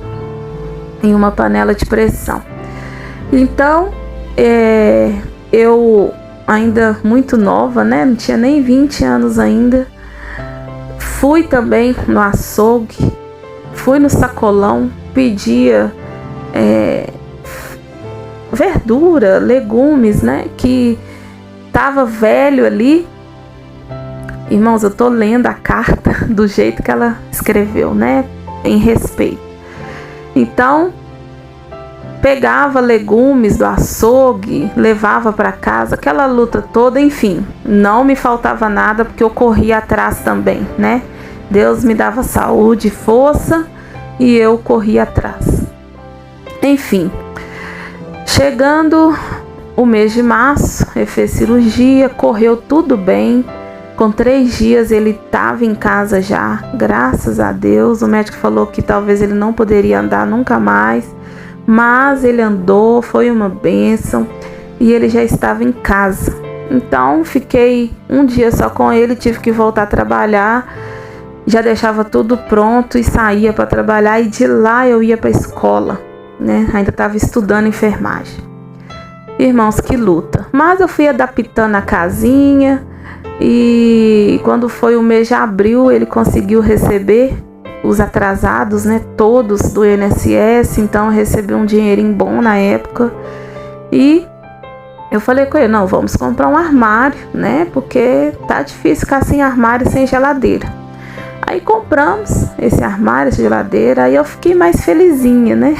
em uma panela de pressão. Então eu ainda muito nova, né? Não tinha nem 20 anos ainda. Fui também no açougue, fui no sacolão, pedia verdura, legumes, né? Que tava velho ali. Irmãos, eu tô lendo a carta do jeito que ela escreveu, né? Em respeito. Então, pegava legumes do açougue, levava para casa, aquela luta toda, enfim. Não me faltava nada porque eu corria atrás também, né? Deus me dava saúde, força e eu corria atrás. Enfim, chegando o mês de março, ele fez cirurgia, correu tudo bem. Com 3 dias ele estava em casa já, graças a Deus. O médico falou que talvez ele não poderia andar nunca mais, mas ele andou, foi uma bênção e ele já estava em casa. Então fiquei um dia só com ele, tive que voltar a trabalhar, já deixava tudo pronto e saía para trabalhar, e de lá eu ia para a escola, né? Ainda estava estudando enfermagem. Irmãos, que luta! Mas eu fui adaptando a casinha. E quando foi o mês de abril, ele conseguiu receber os atrasados, né, todos do INSS. Então eu recebi um dinheirinho bom na época. E eu falei com ele, não, vamos comprar um armário, né, porque tá difícil ficar sem armário, sem geladeira. Aí compramos esse armário, essa geladeira. Aí eu fiquei mais felizinha, né.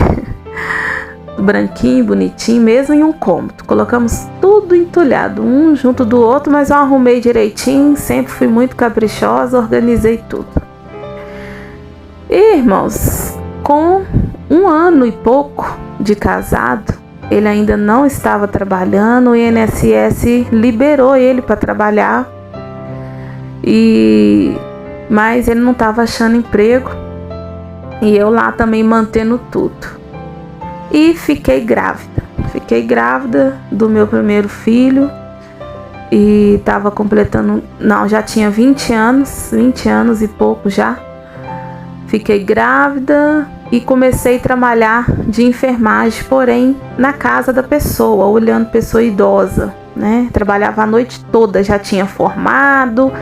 Branquinho, bonitinho, mesmo em um cômodo. Colocamos tudo entulhado, um junto do outro, mas eu arrumei direitinho, sempre fui muito caprichosa, organizei tudo. E, irmãos, com 1 ano e pouco de casado, ele ainda não estava trabalhando, o INSS liberou ele para trabalhar, mas ele não estava achando emprego, e eu lá também mantendo tudo. E fiquei grávida do meu primeiro filho e estava completando, não, já tinha 20 anos e pouco já. Fiquei grávida e comecei a trabalhar de enfermagem, porém na casa da pessoa, olhando pessoa idosa, né? Trabalhava a noite toda, já tinha formado,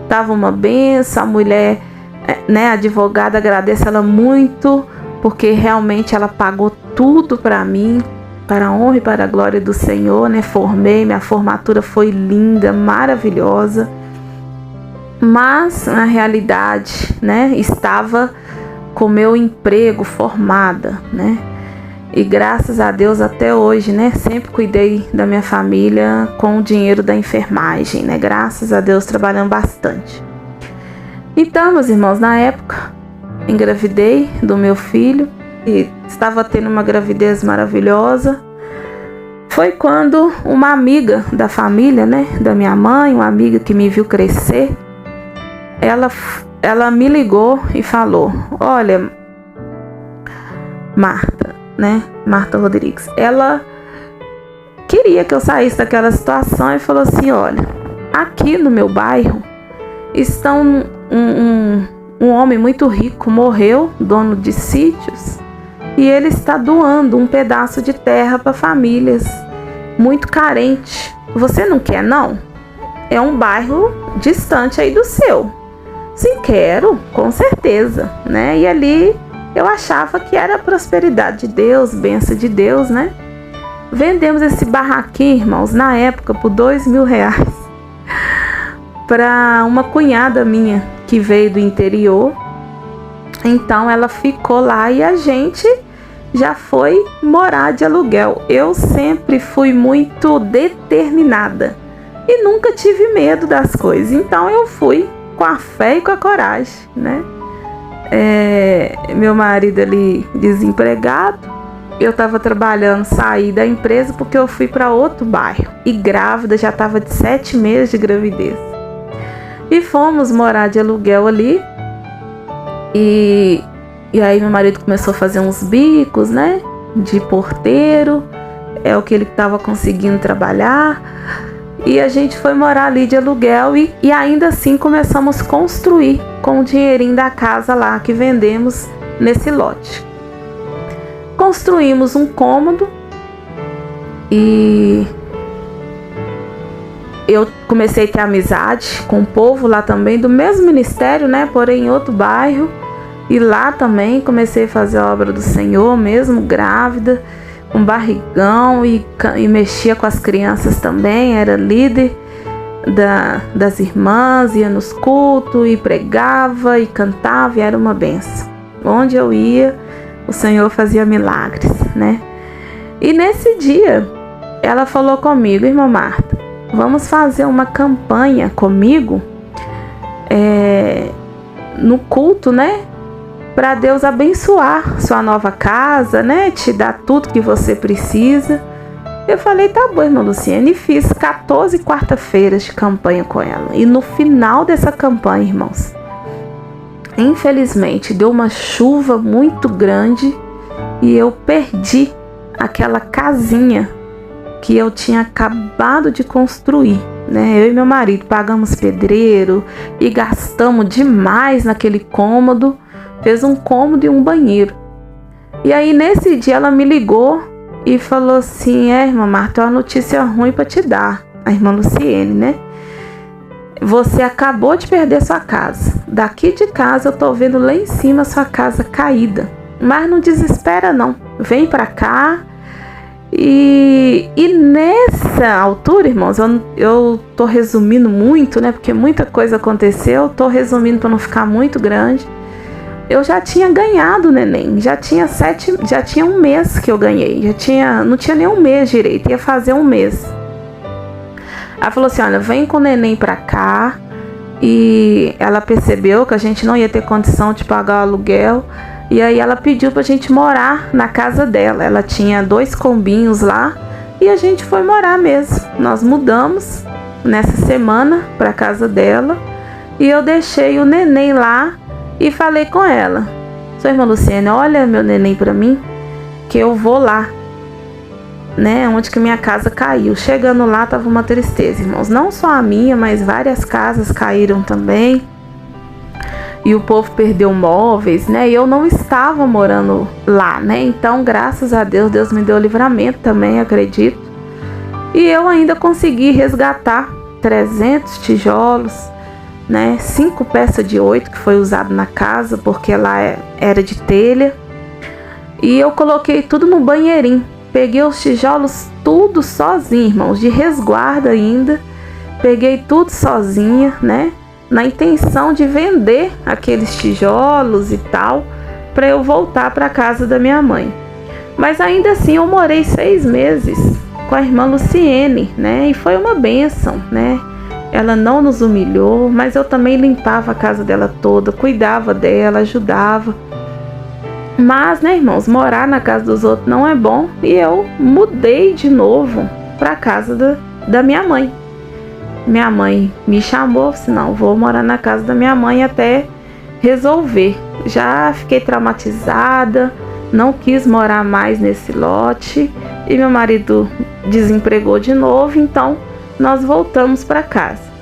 tava uma benção, a mulher, né, a advogada, agradeço ela muito, porque realmente ela pagou tudo para mim, para a honra e para a glória do Senhor, né? Formei, minha formatura foi linda, maravilhosa, mas na realidade, né, estava com meu emprego formada, né? E graças a Deus até hoje, né, sempre cuidei da minha família com o dinheiro da enfermagem, né? Graças a Deus trabalhando bastante. Então, meus irmãos, na época engravidei do meu filho e estava tendo uma gravidez maravilhosa. Foi quando uma amiga da família, né, da minha mãe, uma amiga que me viu crescer, ela me ligou e falou: olha, Marta, né, Marta Rodrigues, ela queria que eu saísse daquela situação e falou assim: olha, aqui no meu bairro estão um homem muito rico, morreu, dono de sítios, e ele está doando um pedaço de terra para famílias muito carentes. Você não quer, não? É um bairro distante aí do seu. Sim, quero, com certeza, né? E ali eu achava que era prosperidade de Deus, bênção de Deus, né? Vendemos esse barraquinho, irmãos, na época por R$2.000 para uma cunhada minha que veio do interior. Então ela ficou lá e a gente já foi morar de aluguel. Eu sempre fui muito determinada e nunca tive medo das coisas. Então eu fui com a fé e com a coragem, né? Meu marido ali desempregado eu estava trabalhando, saí da empresa porque eu fui para outro bairro. E grávida, já estava de 7 meses de gravidez. E fomos morar de aluguel ali. E aí meu marido começou a fazer uns bicos, né? De porteiro. É o que ele estava conseguindo trabalhar. E a gente foi morar ali de aluguel e ainda assim começamos a construir com o dinheirinho da casa lá que vendemos nesse lote. Construímos um cômodo e eu comecei a ter amizade com o povo lá também, do mesmo ministério, né? Porém em outro bairro. E lá também comecei a fazer a obra do Senhor, mesmo grávida, com barrigão e mexia com as crianças também, era líder das irmãs, ia nos cultos e pregava e cantava e era uma benção. Onde eu ia, o Senhor fazia milagres, né? E nesse dia, ela falou comigo: irmã Marta, vamos fazer uma campanha comigo no culto, né? Para Deus abençoar sua nova casa, né? Te dar tudo que você precisa. Eu falei, tá bom, irmã Luciene. E fiz 14 quarta-feiras de campanha com ela. E no final dessa campanha, irmãos, infelizmente, deu uma chuva muito grande e eu perdi aquela casinha que eu tinha acabado de construir, né? Eu e meu marido pagamos pedreiro e gastamos demais naquele cômodo. Fez um cômodo e um banheiro. E aí nesse dia ela me ligou e falou assim: irmã Marta, tem uma notícia ruim para te dar. A irmã Luciene, né? Você acabou de perder sua casa. Daqui de casa eu tô vendo lá em cima sua casa caída. Mas não desespera não. Vem para cá. E nessa altura, irmãos, eu tô resumindo muito, né? Porque muita coisa aconteceu. Tô resumindo para não ficar muito grande. Eu já tinha ganhado o neném, já tinha 1 mês que eu ganhei, não tinha nem 1 mês direito, ia fazer 1 mês. Ela falou assim: olha, vem com o neném pra cá. E ela percebeu que a gente não ia ter condição de pagar o aluguel. E aí ela pediu pra gente morar na casa dela. Ela tinha 2 combinhos lá e a gente foi morar mesmo. Nós mudamos nessa semana pra casa dela e eu deixei o neném lá. E falei com ela: sua irmã Luciene, olha meu neném pra mim, que eu vou lá, né? Onde que minha casa caiu. Chegando lá tava uma tristeza, irmãos. Não só a minha, mas várias casas caíram também. E o povo perdeu móveis, né? E eu não estava morando lá, né? Então, graças a Deus, Deus me deu livramento também, acredito. E eu ainda consegui resgatar 300 tijolos, né? 5 peças de 8 que foi usado na casa, porque lá era de telha. E eu coloquei tudo no banheirinho. Peguei os tijolos tudo sozinha, irmãos, de resguardo ainda. Peguei tudo sozinha, né? Na intenção de vender aqueles tijolos e tal, para eu voltar para a casa da minha mãe. Mas ainda assim eu morei 6 meses com a irmã Luciene, né? E foi uma bênção, né? Ela não nos humilhou, mas eu também limpava a casa dela toda, cuidava dela, ajudava. Mas, né, irmãos, morar na casa dos outros não é bom. E eu mudei de novo para a casa da minha mãe. Minha mãe me chamou, disse: não, vou morar na casa da minha mãe até resolver. Já fiquei traumatizada, não quis morar mais nesse lote. E meu marido desempregou de novo, então nós voltamos para casa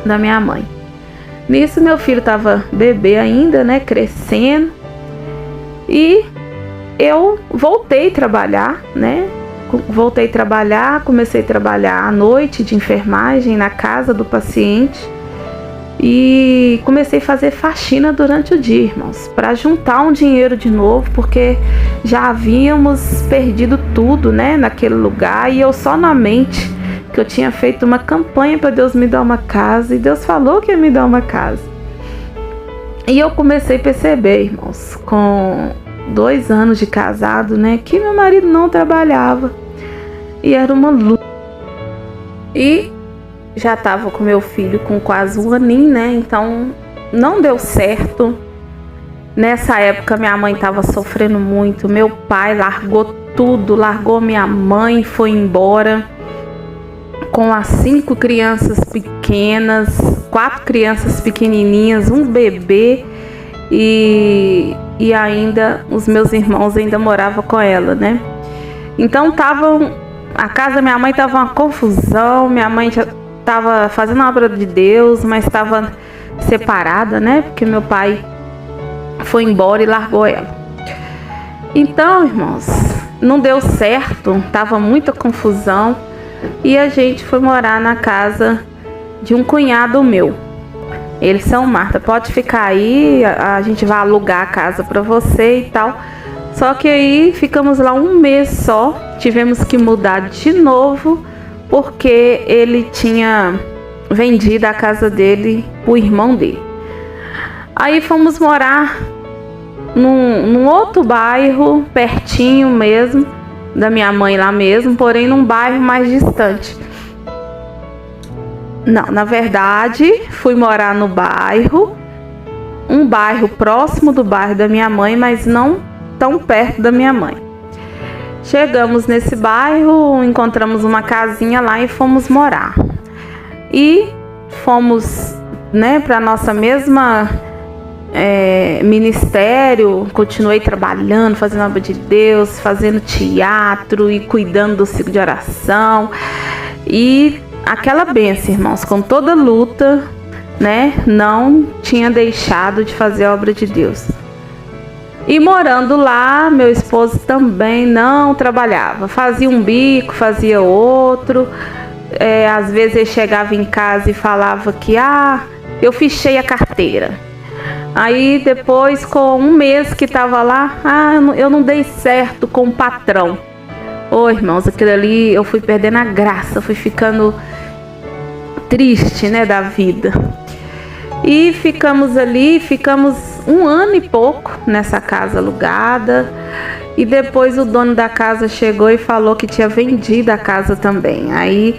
da minha mãe. Nisso meu filho estava bebê ainda, né, crescendo. E eu voltei a trabalhar, né? Comecei a trabalhar à noite de enfermagem na casa do paciente. E comecei a fazer faxina durante o dia, irmãos, para juntar um dinheiro de novo, porque já havíamos perdido tudo, né, naquele lugar. E eu só na mente que eu tinha feito uma campanha para Deus me dar uma casa, e Deus falou que ia me dar uma casa. E eu comecei a perceber, irmãos, com 2 anos de casado, né, que meu marido não trabalhava. E era uma luta. E já estava com meu filho com quase 1 aninho, né, então não deu certo Nessa época minha mãe estava sofrendo muito, meu pai largou tudo, largou minha mãe, foi embora com as 5 crianças pequenas, 4 crianças pequenininhas, um bebê e ainda os meus irmãos ainda moravam com ela, né? Então a casa da minha mãe estava uma confusão, minha mãe já estava fazendo a obra de Deus, mas estava separada, né? Porque meu pai foi embora e largou ela. Então, irmãos, não deu certo, tava muita confusão e a gente foi morar na casa de um cunhado meu. Eles são: Marta, pode ficar aí, a gente vai alugar a casa para você e tal. Só que aí ficamos lá um mês só, tivemos que mudar de novo porque ele tinha vendido a casa dele pro irmão dele. Aí fomos morar num outro bairro, pertinho mesmo, da minha mãe lá mesmo, porém num bairro mais distante. Não, na verdade, fui morar no bairro, um bairro próximo do bairro da minha mãe, mas não tão perto da minha mãe. Chegamos nesse bairro, encontramos uma casinha lá e fomos morar. E fomos, né, para nossa mesma ministério, continuei trabalhando, fazendo a obra de Deus, fazendo teatro e cuidando do ciclo de oração. E aquela bênção, irmãos, com toda luta, né, não tinha deixado de fazer a obra de Deus. E morando lá, meu esposo também não trabalhava, fazia um bico, fazia outro. Às vezes ele chegava em casa e falava que eu fichei a carteira. Aí depois, com um mês que estava lá, eu não dei certo com o patrão. Irmãos, aquilo ali eu fui perdendo a graça, fui ficando triste, né, da vida. E ficamos ali, ficamos 1 ano e pouco nessa casa alugada. E depois o dono da casa chegou e falou que tinha vendido a casa também. Aí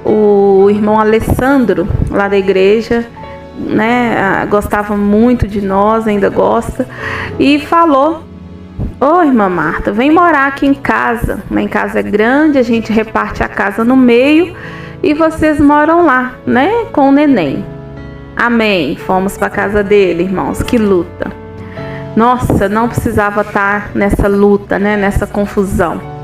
o irmão Alessandro, lá da igreja, né, gostava muito de nós, ainda gosta, e falou: irmã Marta, vem morar aqui em casa. Lá em casa é grande, a gente reparte a casa no meio e vocês moram lá, né, com o neném. Amém. Fomos para casa dele, irmãos. Que luta. Nossa, não precisava estar nessa luta, né, nessa confusão.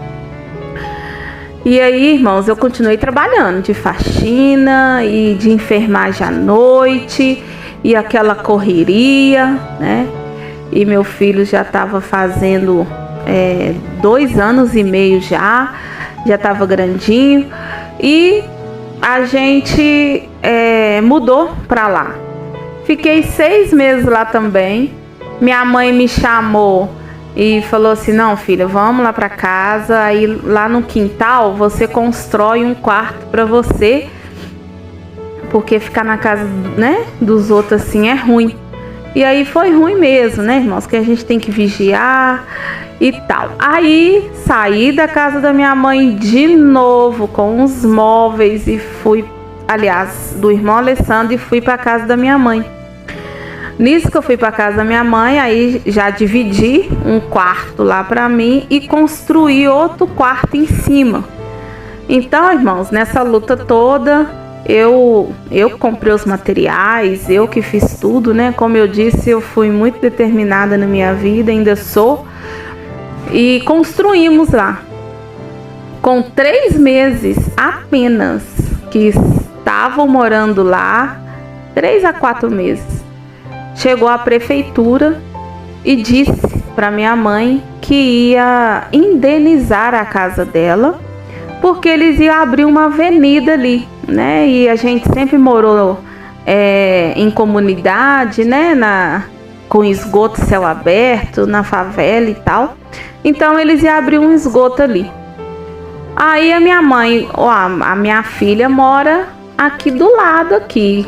E aí, irmãos, eu continuei trabalhando de faxina e de enfermagem à noite e aquela correria, né? E meu filho já estava fazendo 2 anos e meio já estava grandinho. E a gente mudou para lá. Fiquei 6 meses lá também. Minha mãe me chamou e falou assim: não, filha, vamos lá para casa. Aí lá no quintal você constrói um quarto para você, porque ficar na casa, né, dos outros assim é ruim. E aí foi ruim mesmo, né, irmãos, que a gente tem que vigiar e tal. Aí saí da casa da minha mãe de novo com os móveis e fui, aliás, do irmão Alessandro, e fui para casa da minha mãe. Nisso que eu fui para casa da minha mãe, aí já dividi um quarto lá para mim e construí outro quarto em cima. Então, irmãos, nessa luta toda, eu comprei os materiais, eu que fiz tudo, né? Como eu disse, eu fui muito determinada na minha vida, ainda sou. E construímos lá. Com 3 meses apenas que estavam morando lá, 3 a 4 meses, chegou a prefeitura e disse para minha mãe que ia indenizar a casa dela, porque eles iam abrir uma avenida ali, né? E a gente sempre morou em comunidade, né? Com esgoto céu aberto, na favela e tal. Então eles iam abrir um esgoto ali. Aí a minha mãe, a minha filha mora aqui do lado, aqui,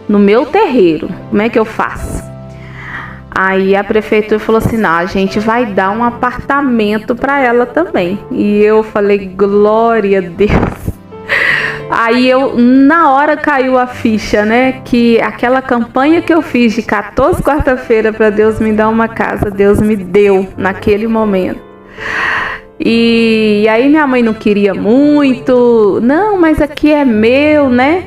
no meu terreiro. Como é que eu faço? Aí a prefeitura falou assim: não, a gente vai dar um apartamento para ela também. E eu falei: glória a Deus. Aí eu, na hora caiu a ficha, né? Que aquela campanha que eu fiz de 14 quarta-feira para Deus me dar uma casa, Deus me deu naquele momento. E aí minha mãe não queria muito, não, mas aqui é meu, né?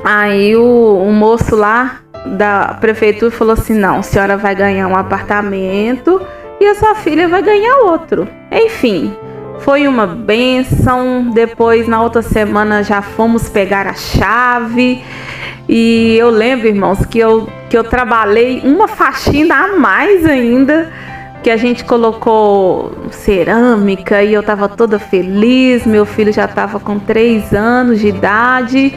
Aí o moço lá da prefeitura falou assim, não, a senhora vai ganhar um apartamento e a sua filha vai ganhar outro. Enfim, foi uma bênção. Depois, na outra semana, já fomos pegar a chave. E eu lembro, irmãos, que eu trabalhei uma faxina a mais ainda, que a gente colocou cerâmica e eu tava toda feliz. Meu filho já tava com 3 anos de idade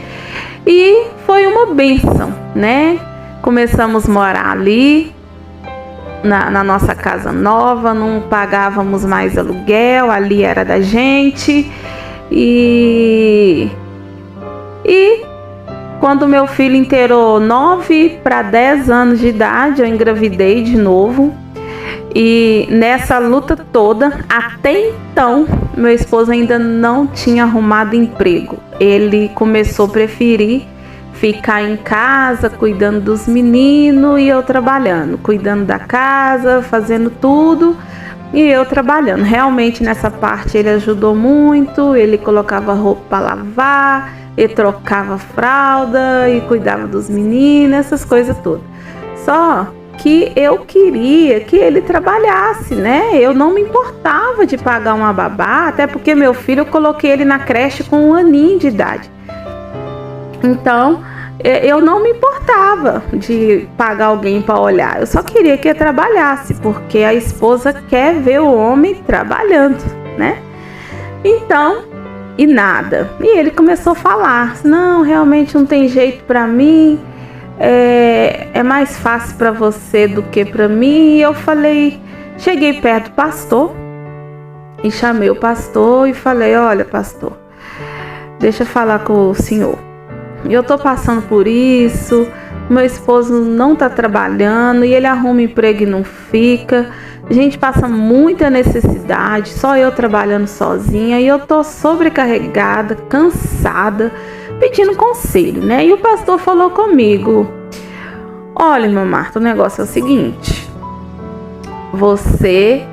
e foi uma bênção, né? Começamos a morar ali na nossa casa nova, não pagávamos mais aluguel, ali era da gente. E quando meu filho inteirou 9 para 10 anos de idade, eu engravidei de novo. E nessa luta toda, até então, meu esposo ainda não tinha arrumado emprego. Ele começou a preferir ficar em casa, cuidando dos meninos e eu trabalhando, cuidando da casa, fazendo tudo e eu trabalhando. Realmente nessa parte ele ajudou muito, ele colocava roupa para lavar, ele trocava fralda e cuidava dos meninos, essas coisas todas. Só que eu queria que ele trabalhasse, né? Eu não me importava de pagar uma babá, até porque meu filho eu coloquei ele na creche com 1 aninho de idade. Então, eu não me importava de pagar alguém para olhar. Eu só queria que ele trabalhasse, porque a esposa quer ver o homem trabalhando, né? Então, e nada. E ele começou a falar, não, realmente não tem jeito para mim. É mais fácil para você do que para mim. E eu falei, cheguei perto do pastor e chamei o pastor e falei, olha, pastor, deixa eu falar com o senhor. Eu tô passando por isso, meu esposo não tá trabalhando e ele arruma emprego e não fica. A gente passa muita necessidade, só eu trabalhando sozinha e eu tô sobrecarregada, cansada, pedindo conselho, né? E o pastor falou comigo, olha, irmã Marta, o negócio é o seguinte, você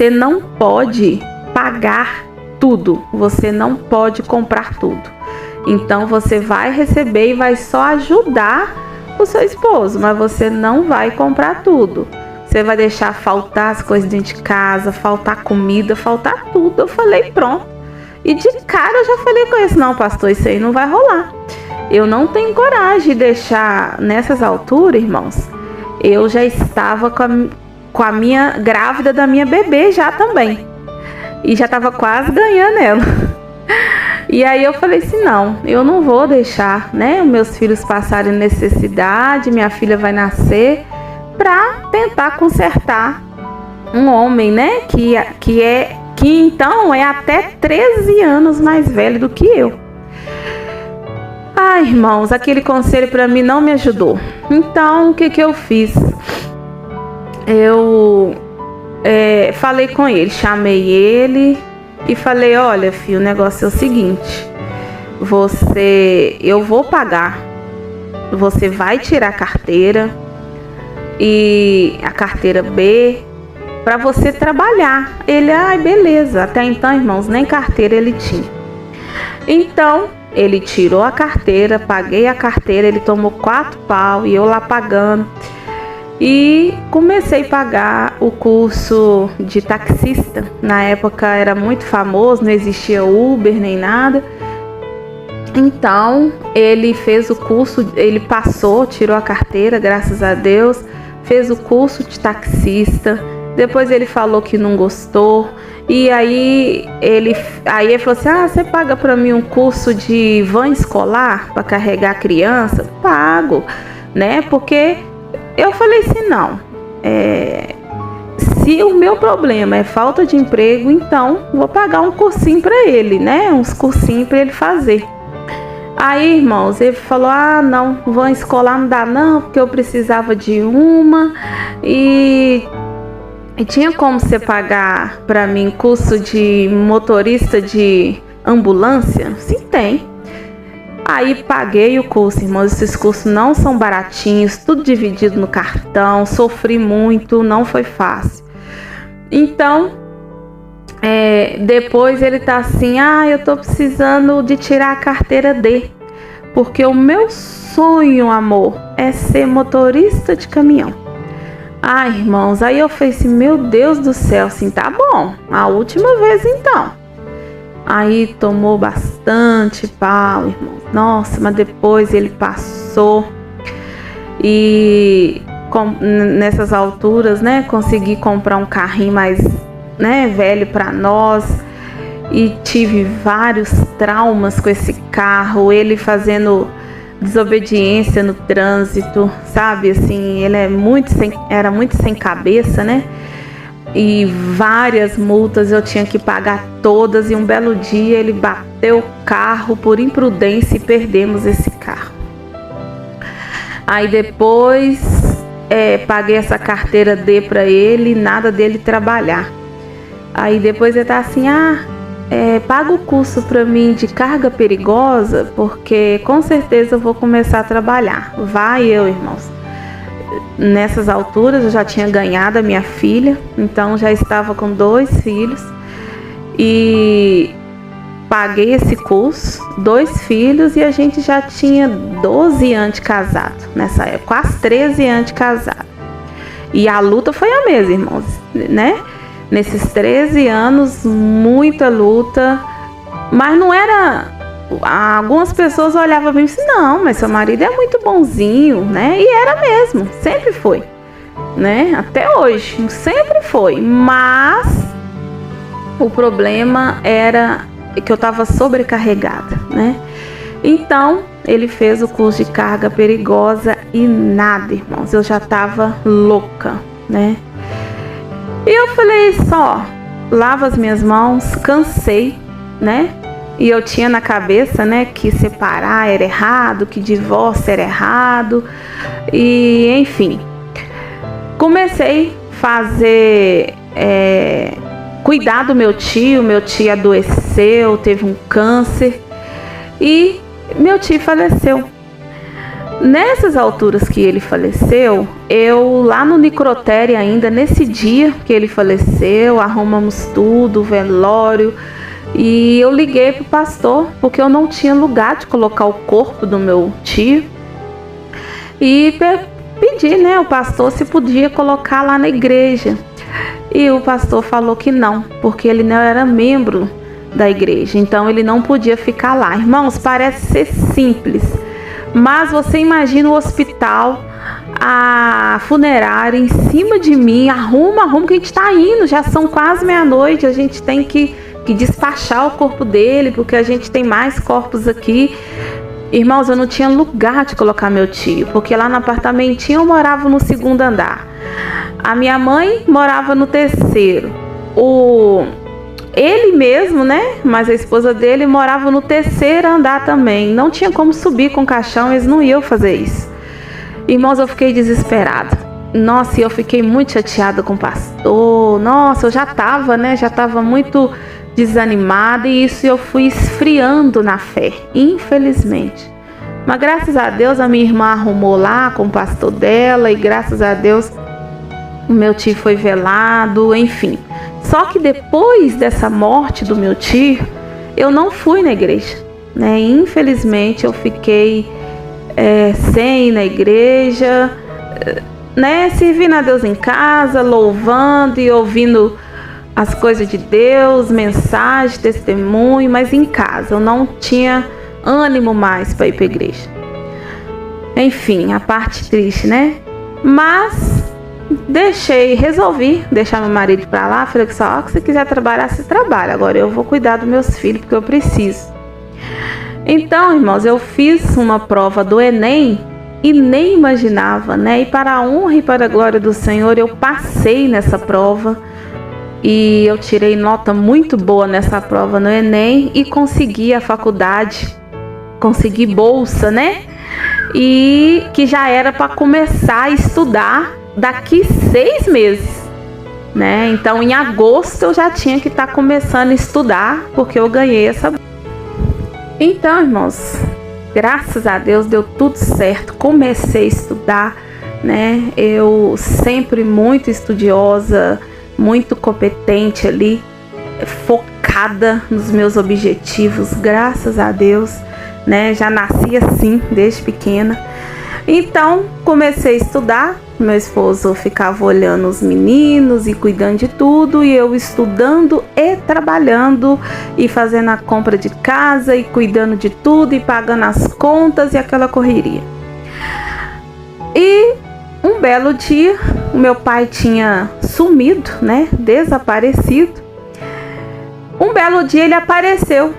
não pode pagar tudo, você não pode comprar tudo. Então você vai receber e vai só ajudar o seu esposo, mas você não vai comprar tudo. Você vai deixar faltar as coisas dentro de casa, faltar comida, faltar tudo. Eu falei, pronto. E de cara eu já falei com ele, não, pastor, isso aí não vai rolar. Eu não tenho coragem de deixar nessas alturas, irmãos. Eu já estava com a minha grávida da minha bebê já também. E já estava quase ganhando ela. E aí eu falei assim, não, eu não vou deixar, né, meus filhos passarem necessidade, minha filha vai nascer, para tentar consertar um homem, né, que então é até 13 anos mais velho do que eu. Ai, irmãos, aquele conselho para mim não me ajudou. Então, o que eu fiz? Eu falei com ele, chamei ele e falei, olha, filho, o negócio é o seguinte, eu vou pagar, você vai tirar a carteira e a carteira B para você trabalhar. Ele, beleza. Até então, irmãos, nem carteira ele tinha. Então, ele tirou a carteira, paguei a carteira, ele tomou 4 pau e eu lá pagando. E comecei a pagar o curso de taxista. Na época era muito famoso, não existia Uber nem nada. Então ele fez o curso, ele passou, tirou a carteira, graças a Deus, fez o curso de taxista. Depois ele falou que não gostou. E aí ele falou assim, você paga para mim um curso de van escolar para carregar a criança? Pago, né? Porque eu falei assim, não, se o meu problema é falta de emprego, então vou pagar um cursinho para ele, né? Uns cursinhos para ele fazer. Aí, irmãos, ele falou, não, vão escolar não dá não, porque eu precisava de uma e tinha como você pagar para mim curso de motorista de ambulância? Sim, tem. Aí paguei o curso, irmãos. Esses cursos não são baratinhos, tudo dividido no cartão. Sofri muito, não foi fácil. Então, depois ele tá assim: eu tô precisando de tirar a carteira D, porque o meu sonho, amor, é ser motorista de caminhão. Irmãos, aí eu falei assim: meu Deus do céu, assim, tá bom, a última vez então. Aí tomou bastante pau, irmão. Nossa, mas depois ele passou. E nessas alturas, né, consegui comprar um carrinho mais, né, velho para nós. E tive vários traumas com esse carro. Ele fazendo desobediência no trânsito, sabe? Assim, ele era muito sem cabeça, né? E várias multas eu tinha que pagar todas. E um belo dia ele bateu o carro por imprudência e perdemos esse carro. Aí depois paguei essa carteira D para ele, nada dele trabalhar. Aí depois ele tá assim: paga o curso para mim de carga perigosa, porque com certeza eu vou começar a trabalhar. Vai eu, irmãos. Nessas alturas eu já tinha ganhado a minha filha, então já estava com 2 filhos. E paguei esse curso, 2 filhos, e a gente já tinha 12 anos de casado nessa época, quase 13 anos de casado. E a luta foi a mesma, irmãos, né? Nesses 13 anos, muita luta, mas não era... Algumas pessoas olhavam para mim e assim: não, mas seu marido é muito bonzinho, né? E era mesmo, sempre foi, né? Até hoje, sempre foi. Mas o problema era que eu estava sobrecarregada, né? Então, ele fez o curso de carga perigosa e nada, irmãos, eu já estava louca, né? E eu falei: só, lavo as minhas mãos, cansei, né? E eu tinha na cabeça, né, que separar era errado, que divórcio era errado. E, enfim, comecei a fazer, cuidar do meu tio. Meu tio adoeceu, teve um câncer e meu tio faleceu. Nessas alturas que ele faleceu, eu lá no necrotério ainda, nesse dia que ele faleceu, arrumamos tudo, o velório. E eu liguei pro pastor, porque eu não tinha lugar de colocar o corpo do meu tio. E pedi, né, o pastor se podia colocar lá na igreja. E o pastor falou que não, porque ele não era membro da igreja, então ele não podia ficar lá. Irmãos, parece ser simples, mas você imagina o hospital, a funerária em cima de mim: arruma que a gente tá indo, já são quase meia-noite, a gente tem que despachar o corpo dele, porque a gente tem mais corpos aqui. Irmãos, eu não tinha lugar de colocar meu tio, porque lá no apartamentinho eu morava no 2º andar. A minha mãe morava no 3º. Ele mesmo, né, mas a esposa dele morava no 3º andar também. Não tinha como subir com o caixão, eles não iam fazer isso. Irmãos, eu fiquei desesperada. Nossa, e eu fiquei muito chateada com o pastor. Nossa, eu já estava muito desanimada, e isso eu fui esfriando na fé, infelizmente. Mas graças a Deus a minha irmã arrumou lá com o pastor dela, e graças a Deus o meu tio foi velado, enfim. Só que depois dessa morte do meu tio, eu não fui na igreja, né? Infelizmente eu fiquei sem ir na igreja, né? Servindo a Deus em casa, louvando e ouvindo as coisas de Deus, mensagem, testemunho, mas em casa eu não tinha ânimo mais para ir para a igreja. Enfim, a parte triste, né? Mas resolvi deixar meu marido para lá. Falei que só que se quiser trabalhar, se trabalha. Agora eu vou cuidar dos meus filhos, porque eu preciso. Então, irmãos, eu fiz uma prova do Enem e nem imaginava, né? E para a honra e para a glória do Senhor, eu passei nessa prova. E eu tirei nota muito boa nessa prova no Enem e consegui a faculdade, consegui bolsa, né? E que já era para começar a estudar daqui 6 meses, né? Então em agosto eu já tinha que estar começando a estudar, porque eu ganhei essa bolsa. Então, irmãos, graças a Deus deu tudo certo. Comecei a estudar, né? Eu sempre muito estudiosa, muito competente ali, focada nos meus objetivos, graças a Deus, né? Já nasci assim desde pequena. Então comecei a estudar. Meu esposo ficava olhando os meninos e cuidando de tudo, e eu estudando e trabalhando e fazendo a compra de casa e cuidando de tudo e pagando as contas e aquela correria. E um belo dia, o meu pai tinha sumido, né? Desaparecido. Um belo dia ele apareceu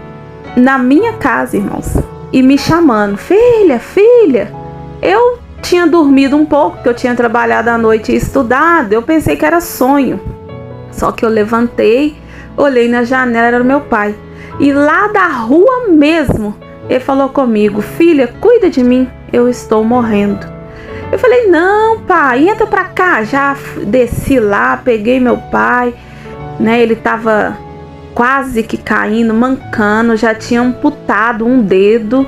na minha casa, irmãos, e me chamando: filha, filha. Eu tinha dormido um pouco, porque eu tinha trabalhado à noite e estudado. Eu pensei que era sonho. Só que eu levantei, olhei na janela, era o meu pai. E lá da rua mesmo, ele falou comigo: filha, cuida de mim, eu estou morrendo. Eu falei: não, pai, entra pra cá. Já desci lá, peguei meu pai, né? Ele tava quase que caindo, mancando, já tinha amputado um dedo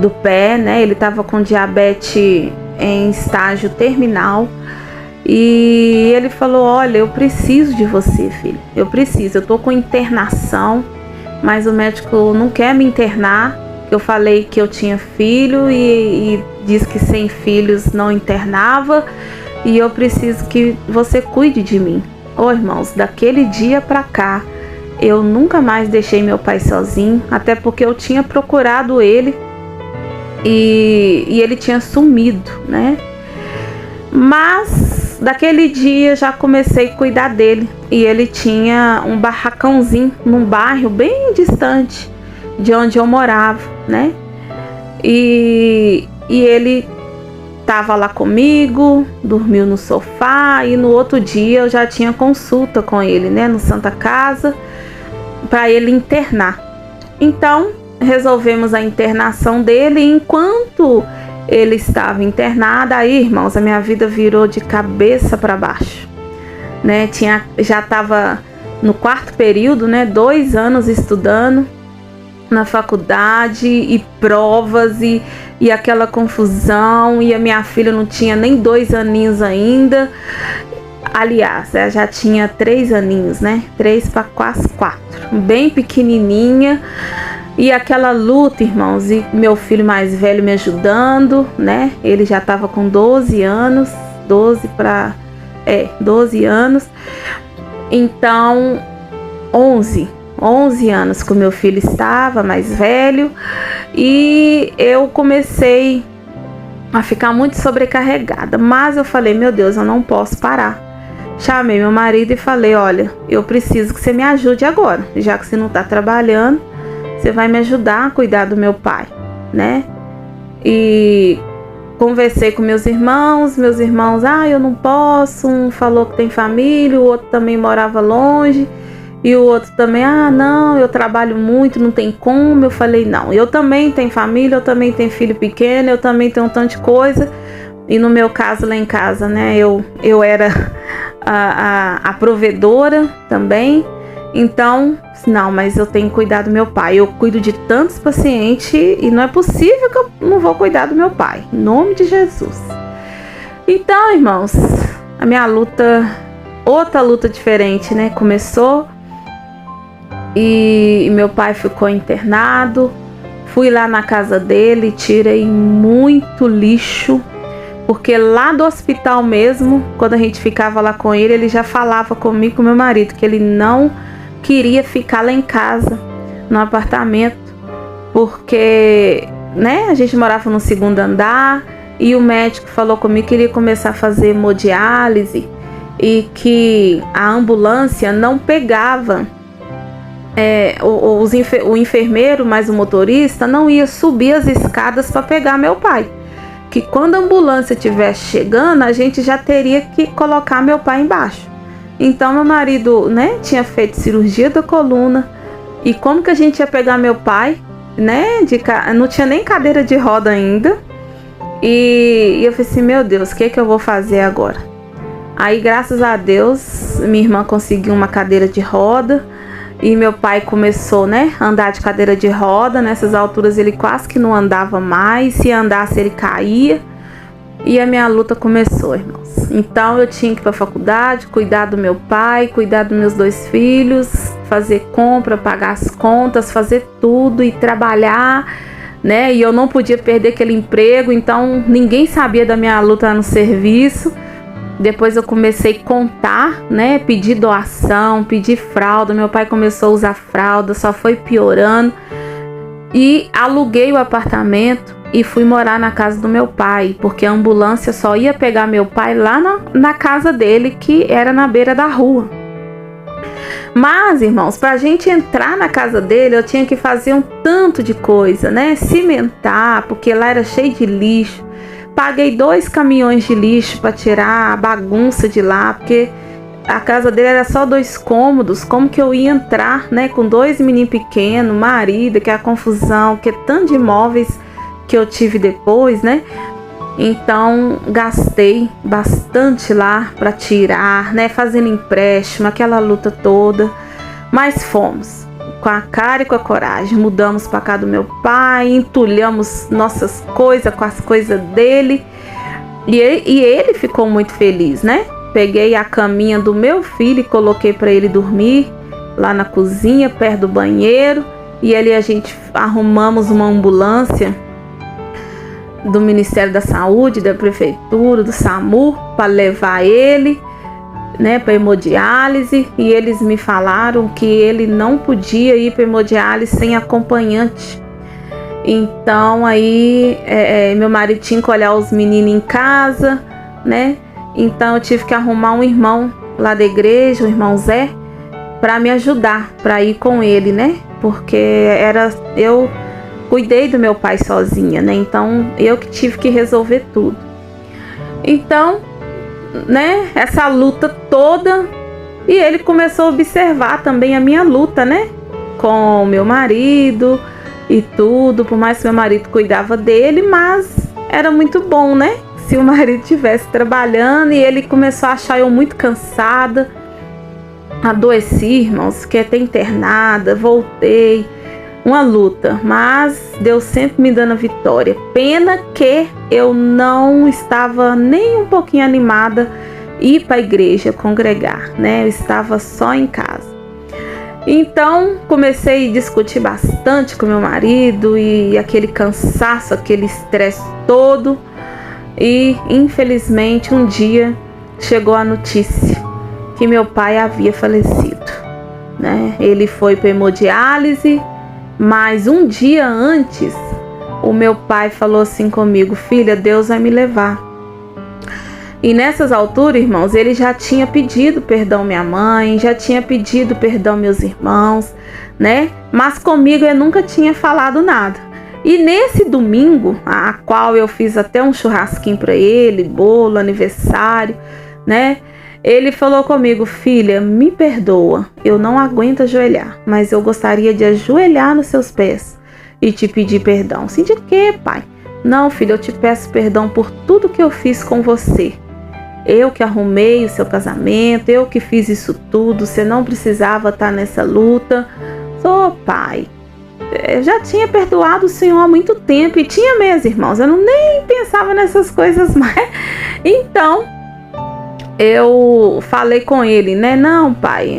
do pé, né? Ele tava com diabetes em estágio terminal. E ele falou: olha, eu preciso de você, filho. Eu preciso, eu tô com internação, mas o médico não quer me internar. Eu falei que eu tinha filho e diz que sem filhos não internava. E eu preciso que você cuide de mim. Ô, irmãos, daquele dia pra cá, eu nunca mais deixei meu pai sozinho, até porque eu tinha procurado ele e ele tinha sumido, né? Mas daquele dia já comecei a cuidar dele, e ele tinha um barracãozinho num bairro bem distante de onde eu morava, né? E ele estava lá comigo, dormiu no sofá, e no outro dia eu já tinha consulta com ele, né, no Santa Casa, para ele internar. Então resolvemos a internação dele, e enquanto ele estava internado, aí, irmãos, a minha vida virou de cabeça para baixo, né? Já estava no 4º período, né? 2 anos estudando na faculdade e provas e aquela confusão, e a minha filha não tinha nem 2 aninhos ainda. Aliás, ela já tinha 3 aninhos, né? 3 para quase 4, bem pequenininha. E aquela luta, irmãos, e meu filho mais velho me ajudando, né? Ele já estava com 12 anos, 12 anos. Então, 11 anos que o meu filho estava mais velho, e eu comecei a ficar muito sobrecarregada. Mas eu falei: meu Deus, eu não posso parar. Chamei meu marido e falei: olha, eu preciso que você me ajude agora, já que você não está trabalhando. Você vai me ajudar a cuidar do meu pai, né? E conversei com meus irmãos, eu não posso. Um falou que tem família, o outro também morava longe, e o outro também: não, eu trabalho muito, não tem como. Eu falei: não, eu também tenho família, eu também tenho filho pequeno, eu também tenho um tanto de coisa. E no meu caso, lá em casa, né, eu era a provedora também. Então, não, mas eu tenho que cuidar do meu pai. Eu cuido de tantos pacientes e não é possível que eu não vou cuidar do meu pai. Em nome de Jesus. Então, irmãos, a minha luta, outra luta diferente, né? Começou, e meu pai ficou internado. Fui lá na casa dele, tirei muito lixo, porque lá do hospital mesmo, quando a gente ficava lá com ele, ele já falava comigo, com meu marido, que ele não queria ficar lá em casa, no apartamento, porque, né, a gente morava no 2º andar, e o médico falou comigo que ele ia começar a fazer hemodiálise e que a ambulância não pegava, o enfermeiro mais o motorista não ia subir as escadas para pegar meu pai, que quando a ambulância estivesse chegando, a gente já teria que colocar meu pai embaixo. Então meu marido, né, tinha feito cirurgia da coluna, e como que a gente ia pegar meu pai, né, não tinha nem cadeira de roda ainda, e eu falei assim: meu Deus, o que eu vou fazer agora? Aí, graças a Deus, minha irmã conseguiu uma cadeira de roda, E meu pai começou, né, a andar de cadeira de roda. Nessas alturas ele quase que não andava mais. Se andasse ele caía. E a minha luta começou, irmãos. Então eu tinha que ir para a faculdade, cuidar do meu pai, cuidar dos meus 2 filhos, fazer compra, pagar as contas, fazer tudo e trabalhar, né? E eu não podia perder aquele emprego, então ninguém sabia da minha luta no serviço. Depois eu comecei a contar, né? Pedir doação, pedir fralda. Meu pai começou a usar fralda, só foi piorando. E aluguei o apartamento e fui morar na casa do meu pai, porque a ambulância só ia pegar meu pai lá na casa dele, que era na beira da rua. Mas, irmãos, pra gente entrar na casa dele, eu tinha que fazer um tanto de coisa, né? Cimentar, porque lá era cheio de lixo. Paguei 2 caminhões de lixo para tirar a bagunça de lá, porque a casa dele era só 2 cômodos. Como que eu ia entrar, né? Com 2 meninos pequenos, marido, que é a confusão, que é tanto de imóveis que eu tive depois, né? Então gastei bastante lá para tirar, né? Fazendo empréstimo, aquela luta toda. Mas fomos com a cara e com a coragem. Mudamos para casa do meu pai, entulhamos nossas coisas com as coisas dele. E ele ficou muito feliz, né? Peguei a caminha do meu filho e coloquei para ele dormir lá na cozinha, perto do banheiro. E ali a gente arrumamos uma ambulância do Ministério da Saúde, da Prefeitura, do SAMU, para levar ele, né, para hemodiálise. E eles me falaram que ele não podia ir para hemodiálise sem acompanhante. Então aí meu marido tinha que olhar os meninos em casa, né? Então eu tive que arrumar um irmão lá da igreja, o irmão Zé, para me ajudar, para ir com ele, né? Porque eu cuidei do meu pai sozinha, né? Então eu que tive que resolver tudo. Então, né? Essa luta toda, e ele começou a observar também a minha luta, né? Com o meu marido e tudo, por mais que meu marido cuidava dele, mas era muito bom, né? Se o marido estivesse trabalhando. E ele começou a achar eu muito cansada, adoeci, irmãos, fiquei até internada, voltei. Uma luta, mas Deus sempre me dando a vitória. Pena que eu não estava nem um pouquinho animada ir para a igreja congregar, né? Eu estava só em casa. Então comecei a discutir bastante com meu marido, e aquele cansaço, aquele estresse todo. E infelizmente um dia chegou a notícia que meu pai havia falecido, né? Ele foi para hemodiálise. Mas um dia antes, o meu pai falou assim comigo: filha, Deus vai me levar. E nessas alturas, irmãos, ele já tinha pedido perdão minha mãe, já tinha pedido perdão meus irmãos, né? Mas comigo ele nunca tinha falado nada. E nesse domingo, a qual eu fiz até um churrasquinho para ele, bolo, aniversário, né? Ele falou comigo: filha, me perdoa, eu não aguento ajoelhar, mas eu gostaria de ajoelhar nos seus pés e te pedir perdão. Sim, de quê, pai? Não, filha, eu te peço perdão por tudo que eu fiz com você. Eu que arrumei o seu casamento, eu que fiz isso tudo, você não precisava estar nessa luta. Pai, eu já tinha perdoado o Senhor há muito tempo, e tinha mesmo, irmãos, eu nem pensava nessas coisas mais. Então eu falei com ele, né? Não, pai,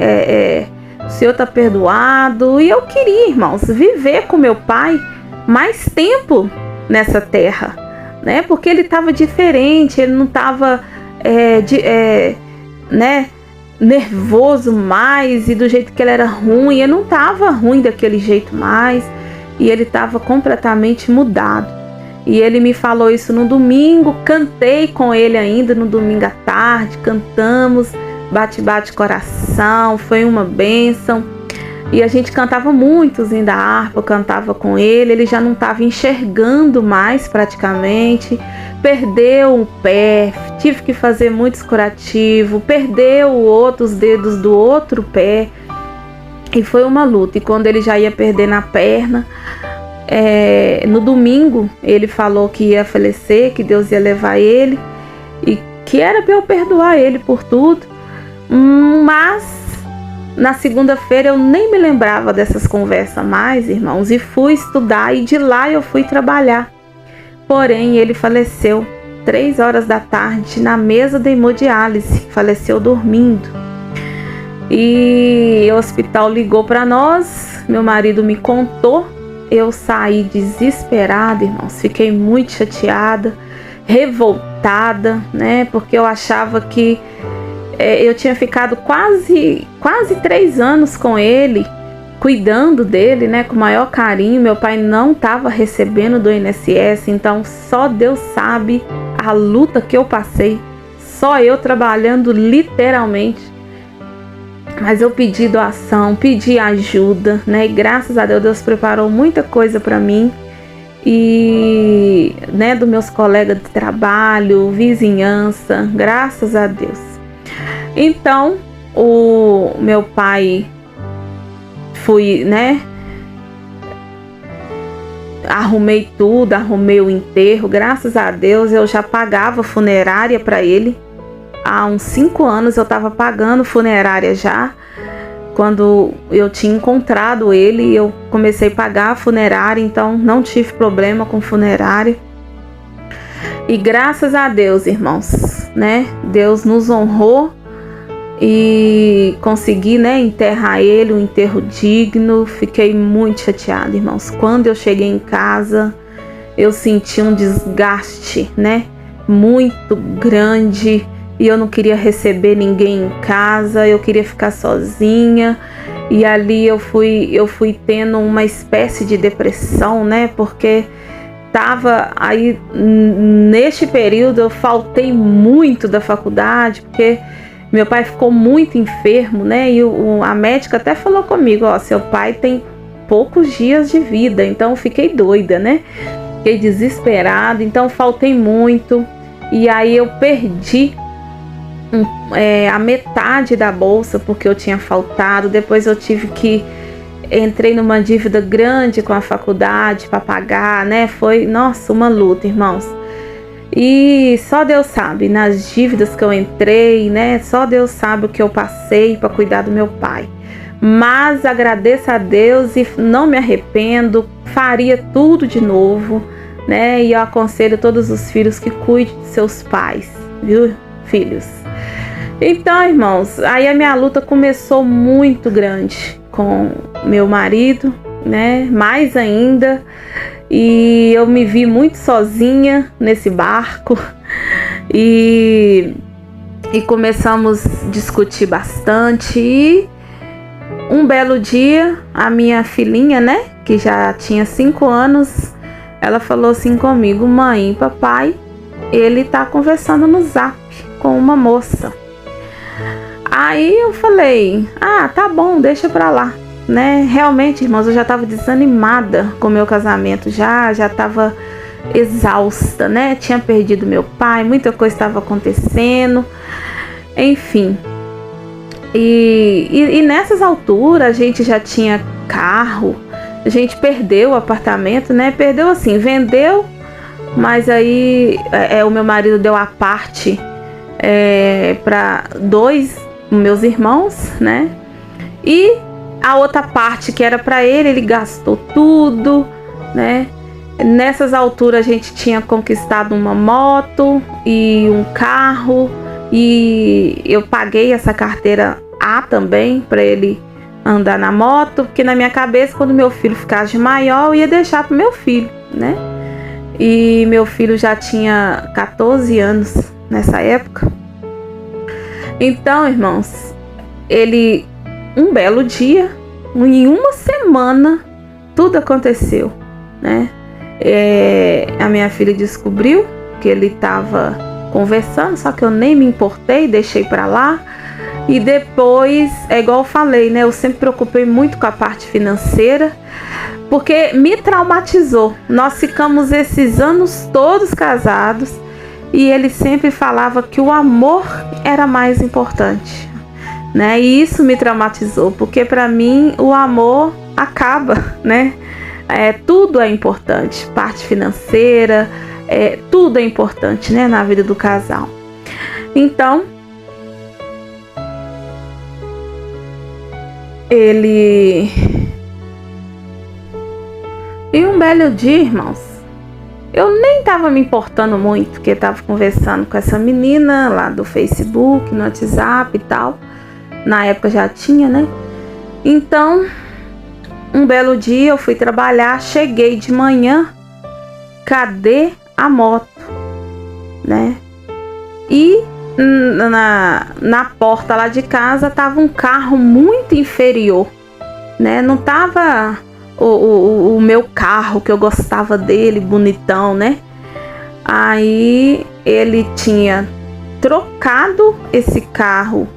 o Senhor tá perdoado. E eu queria, irmãos, viver com meu pai mais tempo nessa terra, né? Porque ele tava diferente, ele não tava, né, nervoso mais, e do jeito que ele era ruim, ele não tava ruim daquele jeito mais, e ele tava completamente mudado. E ele me falou isso no domingo, cantei com ele ainda no domingo à tarde, cantamos, bate-bate coração, foi uma bênção. E a gente cantava muito, da harpa, cantava com ele, ele já não estava enxergando mais praticamente, perdeu um pé, tive que fazer muitos curativos, perdeu os dedos do outro pé, e foi uma luta. E quando ele já ia perder na perna, no domingo ele falou que ia falecer, que Deus ia levar ele e que era para eu perdoar ele por tudo. Mas na segunda-feira eu nem me lembrava dessas conversas mais, irmãos, e fui estudar e de lá eu fui trabalhar. Porém, ele faleceu 3 horas da tarde na mesa da hemodiálise, faleceu dormindo. E o hospital ligou para nós, meu marido me contou, eu saí desesperada, irmãos, fiquei muito chateada, revoltada, né, porque eu achava que eu tinha ficado quase 3 anos com ele, cuidando dele, né, com o maior carinho. Meu pai não estava recebendo do INSS, então só Deus sabe a luta que eu passei, só eu trabalhando literalmente. Mas eu pedi doação, pedi ajuda, né, e graças a Deus, Deus preparou muita coisa para mim e, né, dos meus colegas de trabalho, vizinhança, graças a Deus. Então, o meu pai, fui, né, arrumei tudo, arrumei o enterro, graças a Deus eu já pagava funerária para ele. Há uns 5 anos eu estava pagando funerária já. Quando eu tinha encontrado ele, eu comecei a pagar a funerária, então não tive problema com funerária. E graças a Deus, irmãos, né, Deus nos honrou e consegui, né, enterrar ele, um enterro digno. Fiquei muito chateada, irmãos. Quando eu cheguei em casa, eu senti um desgaste, né, muito grande, e eu não queria receber ninguém em casa, eu queria ficar sozinha. E ali eu fui tendo uma espécie de depressão, né, porque tava aí, neste período eu faltei muito da faculdade, porque meu pai ficou muito enfermo, né? E a médica até falou comigo, ó, seu pai tem poucos dias de vida. Então eu fiquei doida, né? Fiquei desesperada, então faltei muito. E aí eu perdi a metade da bolsa porque eu tinha faltado. Depois eu entrei numa dívida grande com a faculdade para pagar, né? Foi, nossa, uma luta, irmãos. E só Deus sabe, nas dívidas que eu entrei, né? Só Deus sabe o que eu passei para cuidar do meu pai. Mas agradeço a Deus e não me arrependo, faria tudo de novo, né? E eu aconselho todos os filhos que cuidem de seus pais, viu, filhos? Então, irmãos, aí a minha luta começou muito grande com meu marido, né? Mais ainda. E eu me vi muito sozinha nesse barco e começamos a discutir bastante. E um belo dia, a minha filhinha, né, que já tinha 5 anos, ela falou assim comigo: mãe, papai, ele tá conversando no Zap com uma moça. Aí eu falei: ah, tá bom, deixa pra lá. Né? Realmente, irmãos, eu já estava desanimada com o meu casamento, já estava exausta, né? Tinha perdido meu pai, muita coisa estava acontecendo, enfim. E nessas alturas a gente já tinha carro, a gente perdeu o apartamento, né? Perdeu assim, vendeu, mas aí o meu marido deu a parte para 2 meus irmãos, né? E a outra parte que era para ele gastou tudo, né? Nessas alturas a gente tinha conquistado uma moto e um carro, e eu paguei essa carteira A também para ele andar na moto, porque na minha cabeça, quando meu filho ficasse maior, eu ia deixar pro meu filho, né? E meu filho já tinha 14 anos nessa época. Então, irmãos, um belo dia, em uma semana, tudo aconteceu, né? A minha filha descobriu que ele estava conversando, só que eu nem me importei, deixei pra lá. E depois, igual eu falei, né? Eu sempre me preocupei muito com a parte financeira, porque me traumatizou. Nós ficamos esses anos todos casados e ele sempre falava que o amor era mais importante, né? E isso me traumatizou, porque para mim o amor acaba, né? Tudo é importante, parte financeira, tudo é importante, né, na vida do casal. Então, ele... E um belo dia, irmãos, eu nem tava me importando muito, porque eu tava conversando com essa menina lá do Facebook, no WhatsApp e tal. Na época já tinha, né? Então, um belo dia eu fui trabalhar, cheguei de manhã, cadê a moto, né? E na porta lá de casa tava um carro muito inferior, né? Não tava o meu carro, que eu gostava dele, bonitão, né? Aí ele tinha trocado esse carro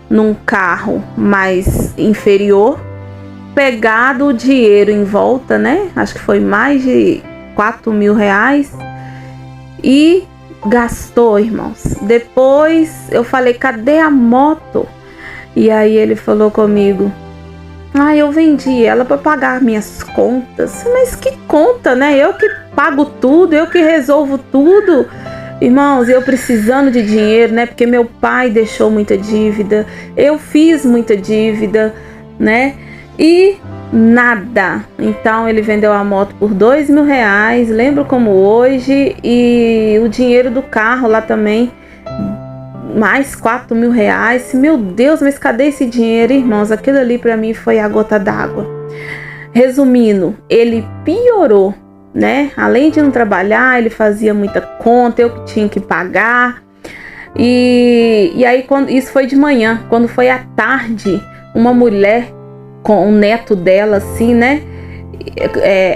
num carro mais inferior, pegado o dinheiro em volta, né? Acho que foi mais de 4 mil reais e gastou, irmãos. Depois eu falei, cadê a moto? E aí ele falou comigo, eu vendi ela para pagar minhas contas. Mas que conta, né? Eu que pago tudo, eu que resolvo tudo. Irmãos, eu precisando de dinheiro, né? Porque meu pai deixou muita dívida, eu fiz muita dívida, né? E nada. Então ele vendeu a moto por 2 mil reais, lembro como hoje. E o dinheiro do carro lá também, mais 4 mil reais. Meu Deus, mas cadê esse dinheiro, irmãos? Aquilo ali para mim foi a gota d'água. Resumindo, ele piorou, né? Além de não trabalhar, ele fazia muita conta, eu que tinha que pagar. E aí, isso foi de manhã. Quando foi à tarde, uma mulher com o neto dela, assim, né?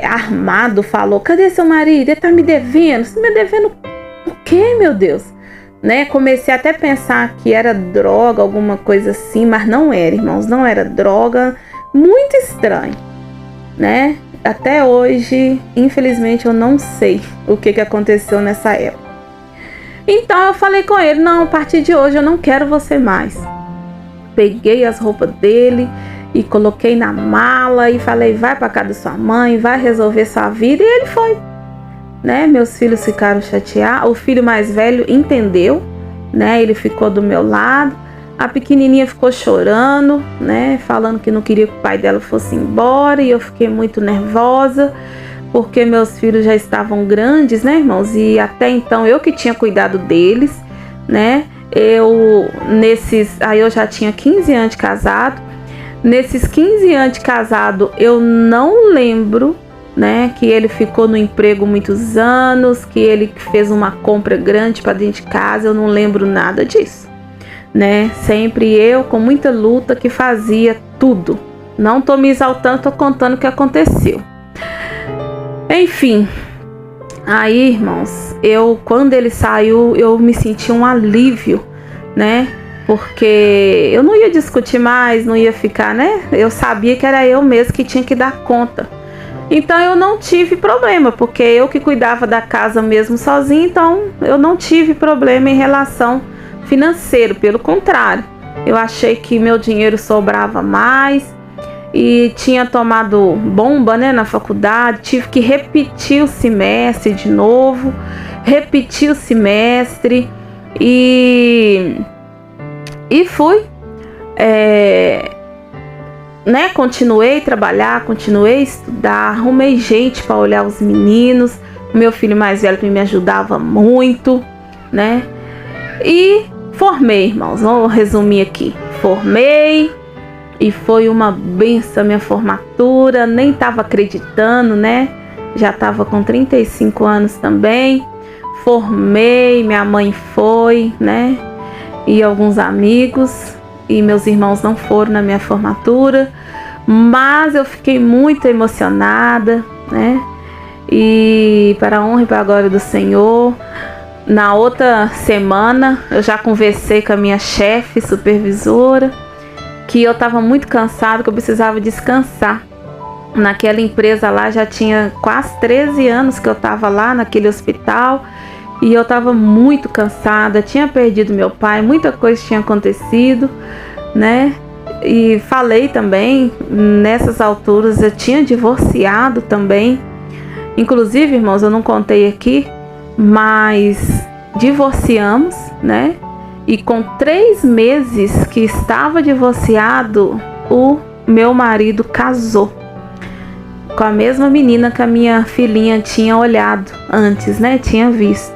Armado, falou, cadê seu marido? Ele tá me devendo. Você me devendo o quê, meu Deus? Né? Comecei até a pensar que era droga, alguma coisa assim, mas não era, irmãos, não era droga. Muito estranho, né? Até hoje, infelizmente, eu não sei o que aconteceu nessa época. Então eu falei com ele, não, a partir de hoje eu não quero você mais. Peguei as roupas dele e coloquei na mala e falei, vai para casa da sua mãe, vai resolver sua vida. E ele foi, né? Meus filhos ficaram chateados, o filho mais velho entendeu, né? Ele ficou do meu lado. A pequenininha ficou chorando, né? Falando que não queria que o pai dela fosse embora. E eu fiquei muito nervosa, porque meus filhos já estavam grandes, né, irmãos? E até então eu que tinha cuidado deles, né? Aí eu já tinha 15 anos de casado. Nesses 15 anos de casado, eu não lembro, né, que ele ficou no emprego muitos anos, que ele fez uma compra grande para dentro de casa. Eu não lembro nada disso, né? Sempre eu, com muita luta, que fazia tudo. Não tô me exaltando, tô contando o que aconteceu. Enfim, aí, irmãos, quando ele saiu, eu me senti um alívio, né? Porque eu não ia discutir mais, não ia ficar, né? Eu sabia que era eu mesmo que tinha que dar conta. Então eu não tive problema, porque eu que cuidava da casa mesmo sozinha, então eu não tive problema em relação financeiro, pelo contrário. Eu achei que meu dinheiro sobrava mais e tinha tomado bomba, né, na faculdade, tive que repetir o semestre de novo, e fui, né, continuei a trabalhar, continuei a estudar, arrumei gente para olhar os meninos, o meu filho mais velho que me ajudava muito, né, e formei, irmãos, vamos resumir aqui, formei, e foi uma benção a minha formatura, nem estava acreditando, né, já estava com 35 anos também, formei, minha mãe foi, né, e alguns amigos, e meus irmãos não foram na minha formatura, mas eu fiquei muito emocionada, né? E para a honra e para a glória do Senhor, na outra semana eu já conversei com a minha chefe supervisora, que eu estava muito cansada, que eu precisava descansar. Naquela empresa lá já tinha quase 13 anos que eu estava lá naquele hospital, e eu estava muito cansada, tinha perdido meu pai, muita coisa tinha acontecido, né? E falei também, nessas alturas eu tinha divorciado também. Inclusive, irmãos, eu não contei aqui, mas divorciamos, né? E com 3 meses que estava divorciado, o meu marido casou com a mesma menina que a minha filhinha tinha olhado antes, né? Tinha visto.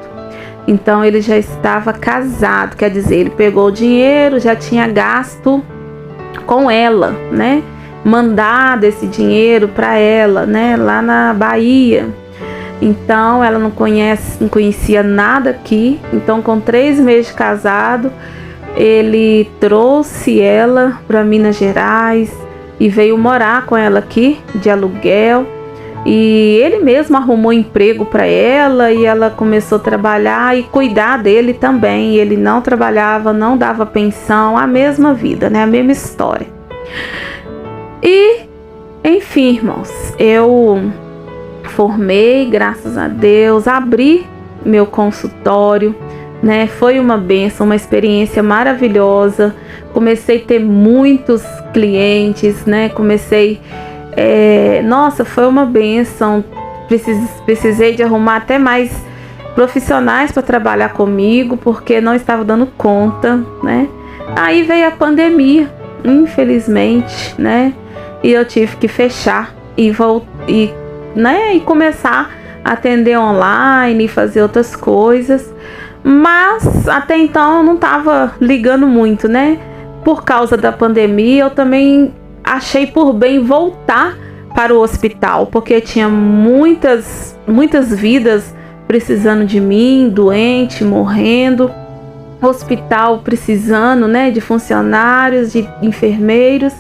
Então ele já estava casado, quer dizer, ele pegou o dinheiro, já tinha gasto com ela, né? Mandado esse dinheiro para ela, né? Lá na Bahia. Então ela não conhecia nada aqui. Então, com 3 meses de casado, ele trouxe ela para Minas Gerais e veio morar com ela aqui de aluguel. E ele mesmo arrumou emprego para ela e ela começou a trabalhar e cuidar dele também. Ele não trabalhava, não dava pensão, a mesma vida, né? A mesma história. E, enfim, irmãos, eu formei, graças a Deus, abri meu consultório, né? Foi uma bênção, uma experiência maravilhosa. Comecei a ter muitos clientes, né? Nossa, foi uma bênção. Precisei de arrumar até mais profissionais para trabalhar comigo, porque não estava dando conta, né? Aí veio a pandemia, infelizmente, né? E eu tive que fechar e começar a atender online e fazer outras coisas. Mas até então eu não estava ligando muito, né? Por causa da pandemia, eu também achei por bem voltar para o hospital, porque tinha muitas vidas precisando de mim, doente, morrendo, hospital precisando, né, de funcionários, de enfermeiros,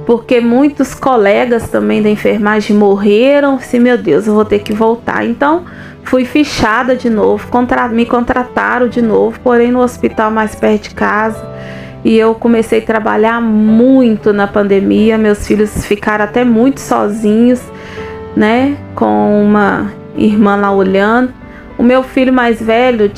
porque muitos colegas também da enfermagem morreram. Assim, meu Deus, eu vou ter que voltar. Então fui fichada de novo, me contrataram de novo, porém no hospital mais perto de casa. E eu comecei a trabalhar muito na pandemia. Meus filhos ficaram até muito sozinhos, né? Com uma irmã lá olhando. O meu filho mais velho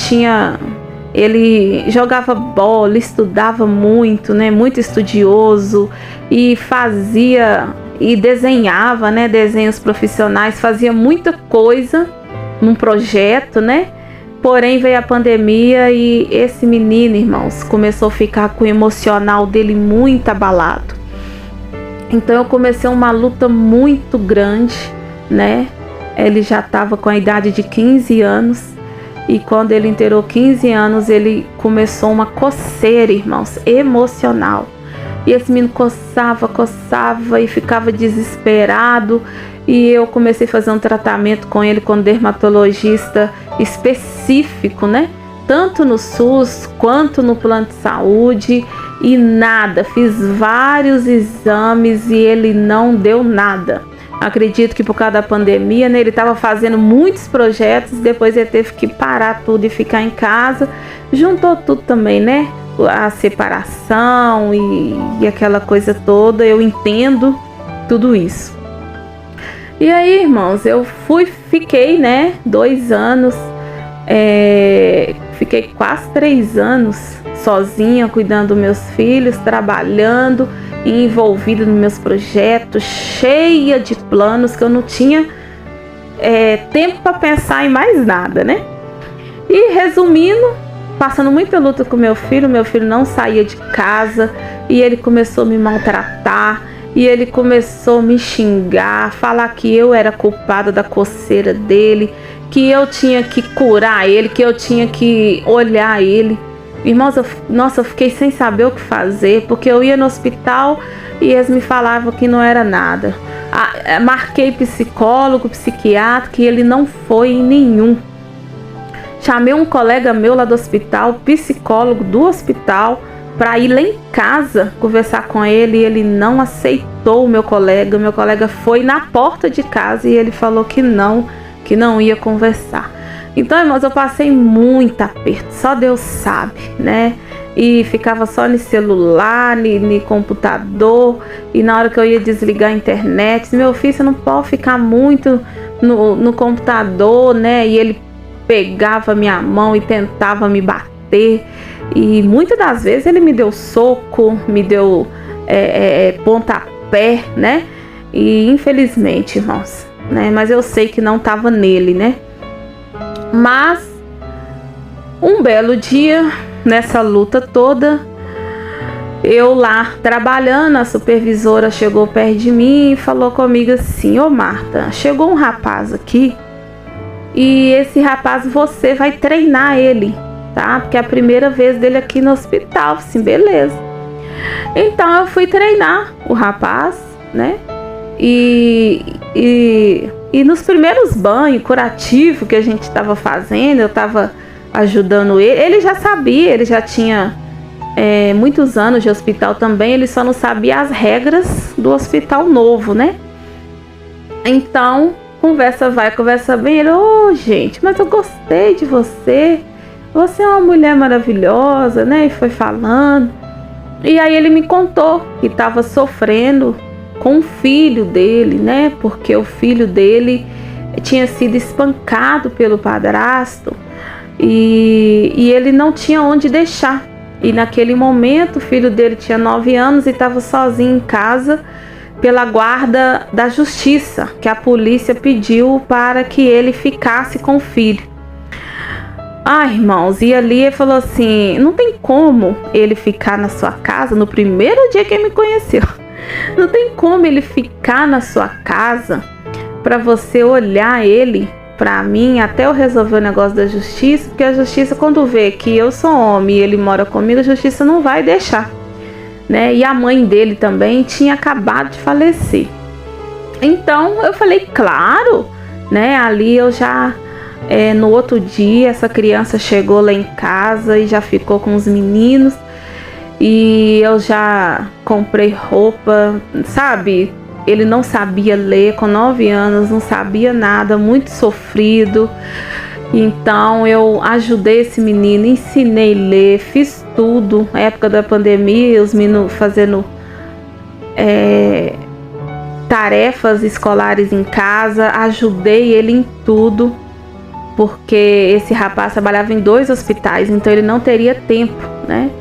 ele jogava bola, estudava muito, né? Muito estudioso. E fazia e desenhava, né? Desenhos profissionais, fazia muita coisa num projeto, né? Porém veio a pandemia e esse menino, irmãos, começou a ficar com o emocional dele muito abalado. Então eu comecei uma luta muito grande, né? Ele já estava com a idade de 15 anos e quando ele inteirou 15 anos, ele começou uma coceira, irmãos, emocional. E esse menino coçava e ficava desesperado. E eu comecei a fazer um tratamento com ele com um dermatologista específico, né? Tanto no SUS quanto no plano de saúde. E nada, fiz vários exames e ele não deu nada. Acredito que por causa da pandemia, né, ele estava fazendo muitos projetos, depois ele teve que parar tudo e ficar em casa. Juntou tudo também, né? A separação e aquela coisa toda, eu entendo tudo isso. E aí, irmãos, eu fiquei, né, 2 anos, fiquei quase 3 anos sozinha, cuidando dos meus filhos, trabalhando e envolvida nos meus projetos, cheia de planos que eu não tinha tempo para pensar em mais nada, né? E resumindo, passando muita luta com meu filho não saía de casa e ele começou a me maltratar. E ele começou a me xingar, falar que eu era culpada da coceira dele, que eu tinha que curar ele, que eu tinha que olhar ele. Irmãos, eu fiquei sem saber o que fazer, porque eu ia no hospital e eles me falavam que não era nada. Marquei psicólogo, psiquiatra, que ele não foi em nenhum. Chamei um colega meu lá do hospital, psicólogo do hospital, para ir lá em casa conversar com ele, e ele não aceitou o meu colega. Meu colega foi na porta de casa e ele falou que não ia conversar. Então, irmãos, eu passei muito aperto, só Deus sabe, né? E ficava só no celular, no computador, e na hora que eu ia desligar a internet, meu filho, você não pode ficar muito no computador, né? E ele pegava minha mão e tentava me bater. E muitas das vezes ele me deu soco, me deu pontapé, né? E infelizmente, irmãos, né? Mas eu sei que não estava nele, né? Mas um belo dia, nessa luta toda, Eu lá trabalhando, a supervisora chegou perto de mim e falou comigo assim: ô Marta, chegou um rapaz aqui e esse rapaz você vai treinar ele, tá? Porque é a primeira vez dele aqui no hospital. Assim, beleza. Então eu fui treinar o rapaz, né? E nos primeiros banhos curativos que a gente estava fazendo, eu estava ajudando ele. Ele já sabia, ele já tinha muitos anos de hospital também, ele só não sabia as regras do hospital novo, né? Então, conversa vai, conversa vem, ele: ô gente, mas eu gostei de você, você é uma mulher maravilhosa, né? E foi falando, e aí ele me contou que estava sofrendo com o filho dele, né? Porque o filho dele tinha sido espancado pelo padrasto e ele não tinha onde deixar. E naquele momento o filho dele tinha 9 anos e estava sozinho em casa pela guarda da justiça, que a polícia pediu para que ele ficasse com o filho. Ai, irmãos, e ali ele falou assim: não tem como ele ficar na sua casa no primeiro dia que ele me conheceu. Não tem como ele ficar na sua casa para você olhar ele para mim até eu resolver o negócio da justiça, porque a justiça, quando vê que eu sou homem e ele mora comigo, a justiça não vai deixar, né? E a mãe dele também tinha acabado de falecer. Então eu falei: claro, né? Ali eu já no outro dia essa criança chegou lá em casa e já ficou com os meninos, e eu já comprei roupa, sabe? Ele não sabia ler, com 9 anos, não sabia nada, muito sofrido. Então eu ajudei esse menino, ensinei a ler, fiz tudo. Na época da pandemia, os meninos fazendo tarefas escolares em casa, ajudei ele em tudo, porque esse rapaz trabalhava em 2 hospitais, então ele não teria tempo, né?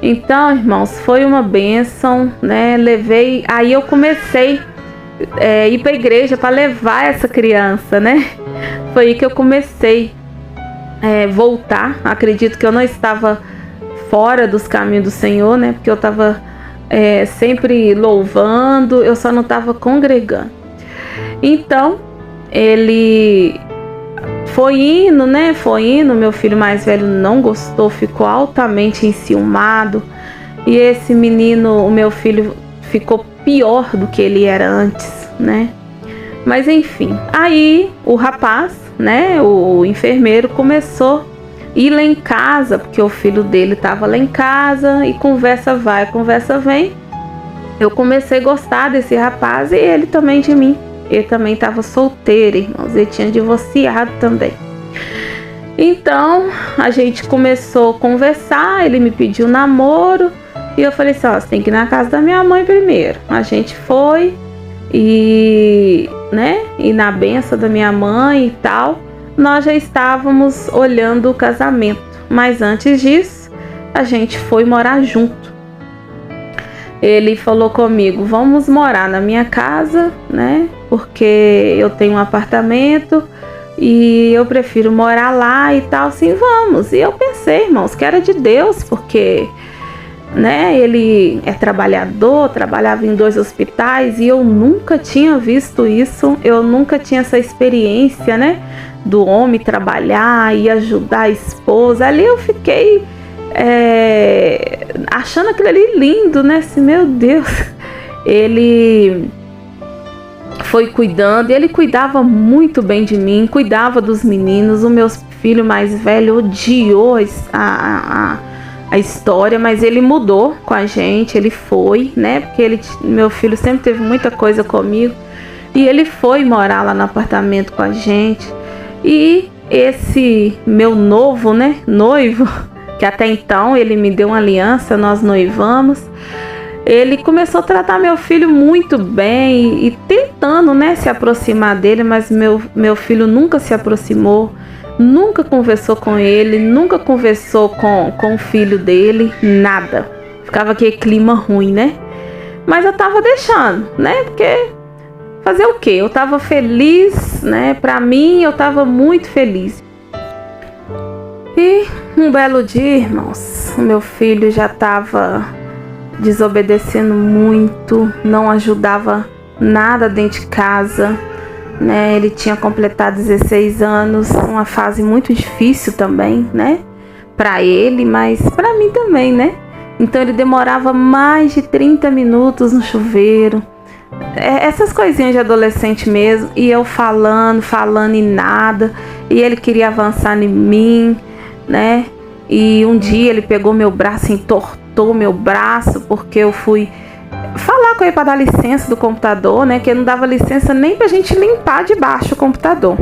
Então, irmãos, foi uma bênção, né? Aí eu comecei a ir para a igreja para levar essa criança, né? Foi aí que eu comecei a voltar. Acredito que eu não estava fora dos caminhos do Senhor, né? Porque eu estava sempre louvando, eu só não estava congregando. Então, ele foi indo, né? Foi indo. Meu filho mais velho não gostou, ficou altamente enciumado. E esse menino, o meu filho, ficou pior do que ele era antes, né? Mas enfim, aí o rapaz, né? O enfermeiro começou a ir lá em casa, porque o filho dele estava lá em casa, e conversa vai, conversa vem. Eu comecei a gostar desse rapaz e ele também de mim. Ele também estava solteiro, irmãos. Ele tinha divorciado também. Então, a gente começou a conversar. Ele me pediu namoro. E eu falei assim: ó, você tem que ir na casa da minha mãe primeiro. A gente foi. E, né? E na benção da minha mãe e tal, nós já estávamos olhando o casamento. Mas antes disso, a gente foi morar junto. Ele falou comigo: vamos morar na minha casa, né? Porque eu tenho um apartamento e eu prefiro morar lá e tal, assim, vamos. E eu pensei, irmãos, que era de Deus, porque, né, ele é trabalhador, trabalhava em 2 hospitais e eu nunca tinha visto isso, eu nunca tinha essa experiência, né, do homem trabalhar e ajudar a esposa. Ali eu fiquei achando aquilo ali lindo, né, assim, meu Deus. Ele foi cuidando, e ele cuidava muito bem de mim, cuidava dos meninos. O meu filho mais velho odiou a história, mas ele mudou com a gente, ele foi, né? Porque meu filho sempre teve muita coisa comigo, e ele foi morar lá no apartamento com a gente. E esse meu novo, né, noivo, que até então ele me deu uma aliança, nós noivamos. Ele começou a tratar meu filho muito bem e tentando, né, se aproximar dele, mas meu filho nunca se aproximou, nunca conversou com ele, nunca conversou com o filho dele, nada. Ficava aquele clima ruim, né? Mas eu tava deixando, né? Porque fazer o quê? Eu tava feliz, né? Pra mim, eu tava muito feliz. E um belo dia, irmãos, o meu filho já tava desobedecendo muito, não ajudava nada dentro de casa, né? Ele tinha completado 16 anos, uma fase muito difícil também, né? Para ele, mas para mim também, né? Então ele demorava mais de 30 minutos no chuveiro. Essas coisinhas de adolescente mesmo. E eu falando e nada. E ele queria avançar em mim, né? E um dia ele pegou meu braço, entortou meu braço, porque eu fui falar com ele para dar licença do computador, né? Que ele não dava licença nem pra gente limpar debaixo o computador.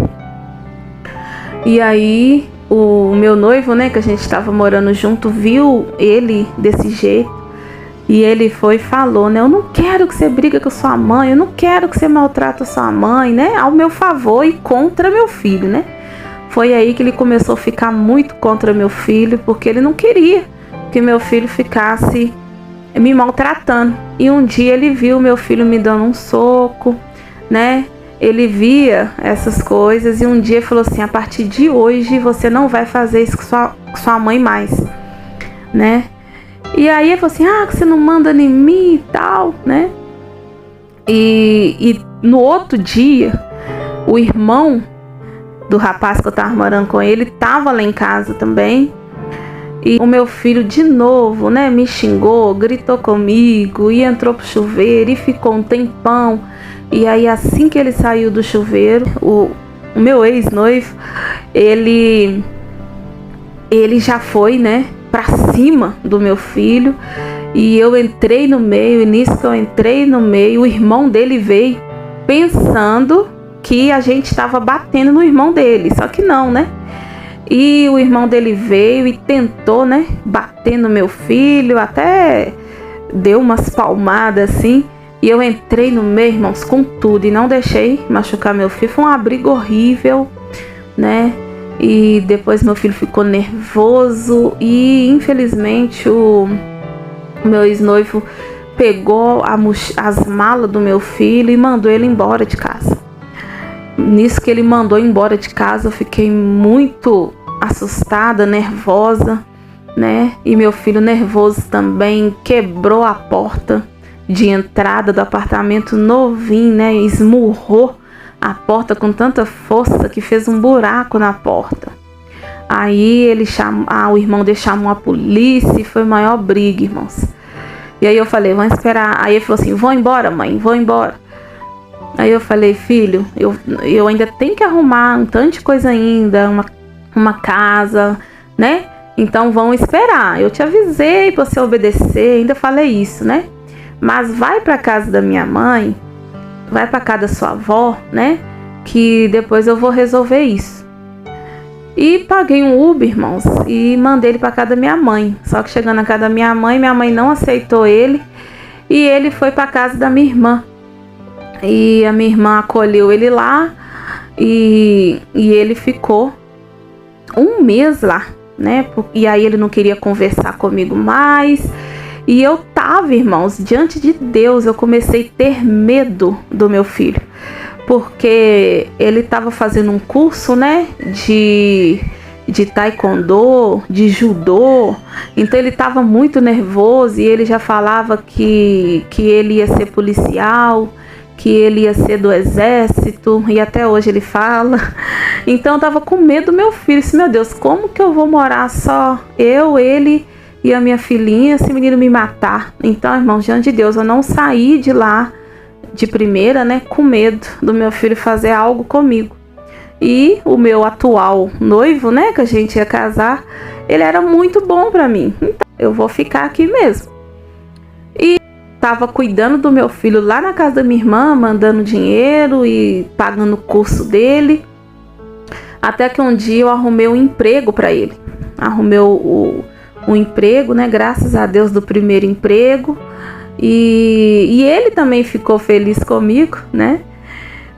E aí o meu noivo, né, que a gente estava morando junto, viu ele desse jeito. E ele foi e falou, né? Eu não quero que você brigue com sua mãe, eu não quero que você maltrate a sua mãe, né? Ao meu favor e contra meu filho, né? Foi aí que ele começou a ficar muito contra meu filho, porque ele não queria que meu filho ficasse me maltratando. E um dia ele viu meu filho me dando um soco, né? Ele via essas coisas e um dia falou assim, a partir de hoje você não vai fazer isso com sua mãe mais, né? E aí ele falou assim, que você não manda em mim e tal, né? E no outro dia, o irmão do rapaz que eu tava morando com ele tava lá em casa também. E o meu filho de novo, né, me xingou, gritou comigo e entrou pro chuveiro e ficou um tempão. E aí assim que ele saiu do chuveiro, o meu ex-noivo, ele já foi, né, pra cima do meu filho. E eu entrei no meio, e nisso que eu entrei no meio, o irmão dele veio pensando que a gente estava batendo no irmão dele, só que não, né? E o irmão dele veio e tentou, né, bater no meu filho, até deu umas palmadas assim. E eu entrei no meio, irmãos, com tudo e não deixei machucar meu filho. Foi uma briga horrível, né? E depois meu filho ficou nervoso e infelizmente o meu ex-noivo pegou as malas do meu filho e mandou ele embora de casa. Nisso que ele mandou embora de casa, eu fiquei muito assustada, nervosa, né? E meu filho nervoso também quebrou a porta de entrada do apartamento novinho, né? Esmurrou a porta com tanta força que fez um buraco na porta. Aí ele o irmão dele chamou a polícia e foi maior briga, irmãos. E aí eu falei, vamos esperar. Aí ele falou assim, vou embora, mãe, vou embora. Aí eu falei, filho, eu ainda tenho que arrumar um tanto de coisa ainda, uma casa, né? Então vão esperar. Eu te avisei pra você obedecer, ainda falei isso, né? Mas vai pra casa da minha mãe, vai pra casa da sua avó, né? Que depois eu vou resolver isso. E paguei um Uber, irmãos, e mandei ele pra casa da minha mãe. Só que chegando na casa da minha mãe não aceitou ele. E ele foi pra casa da minha irmã. E a minha irmã acolheu ele lá. E ele ficou um mês lá, né? E aí ele não queria conversar comigo mais. E eu tava, irmãos, diante de Deus, eu comecei a ter medo do meu filho. Porque ele tava fazendo um curso, né, de taekwondo, de judô. Então ele tava muito nervoso e ele já falava que ele ia ser policial, que ele ia ser do exército, e até hoje ele fala. Então eu tava com medo do meu filho. Disse, meu Deus, como que eu vou morar só eu, ele e a minha filhinha, se o menino me matar? Então, irmão, diante de Deus, eu não saí de lá de primeira, né, com medo do meu filho fazer algo comigo. E o meu atual noivo, né, que a gente ia casar, ele era muito bom pra mim. Então, eu vou ficar aqui mesmo. E tava cuidando do meu filho lá na casa da minha irmã, mandando dinheiro e pagando o curso dele. Até que um dia eu arrumei um emprego pra ele. Arrumei um emprego, né, graças a Deus, do primeiro emprego. E ele também ficou feliz comigo, né?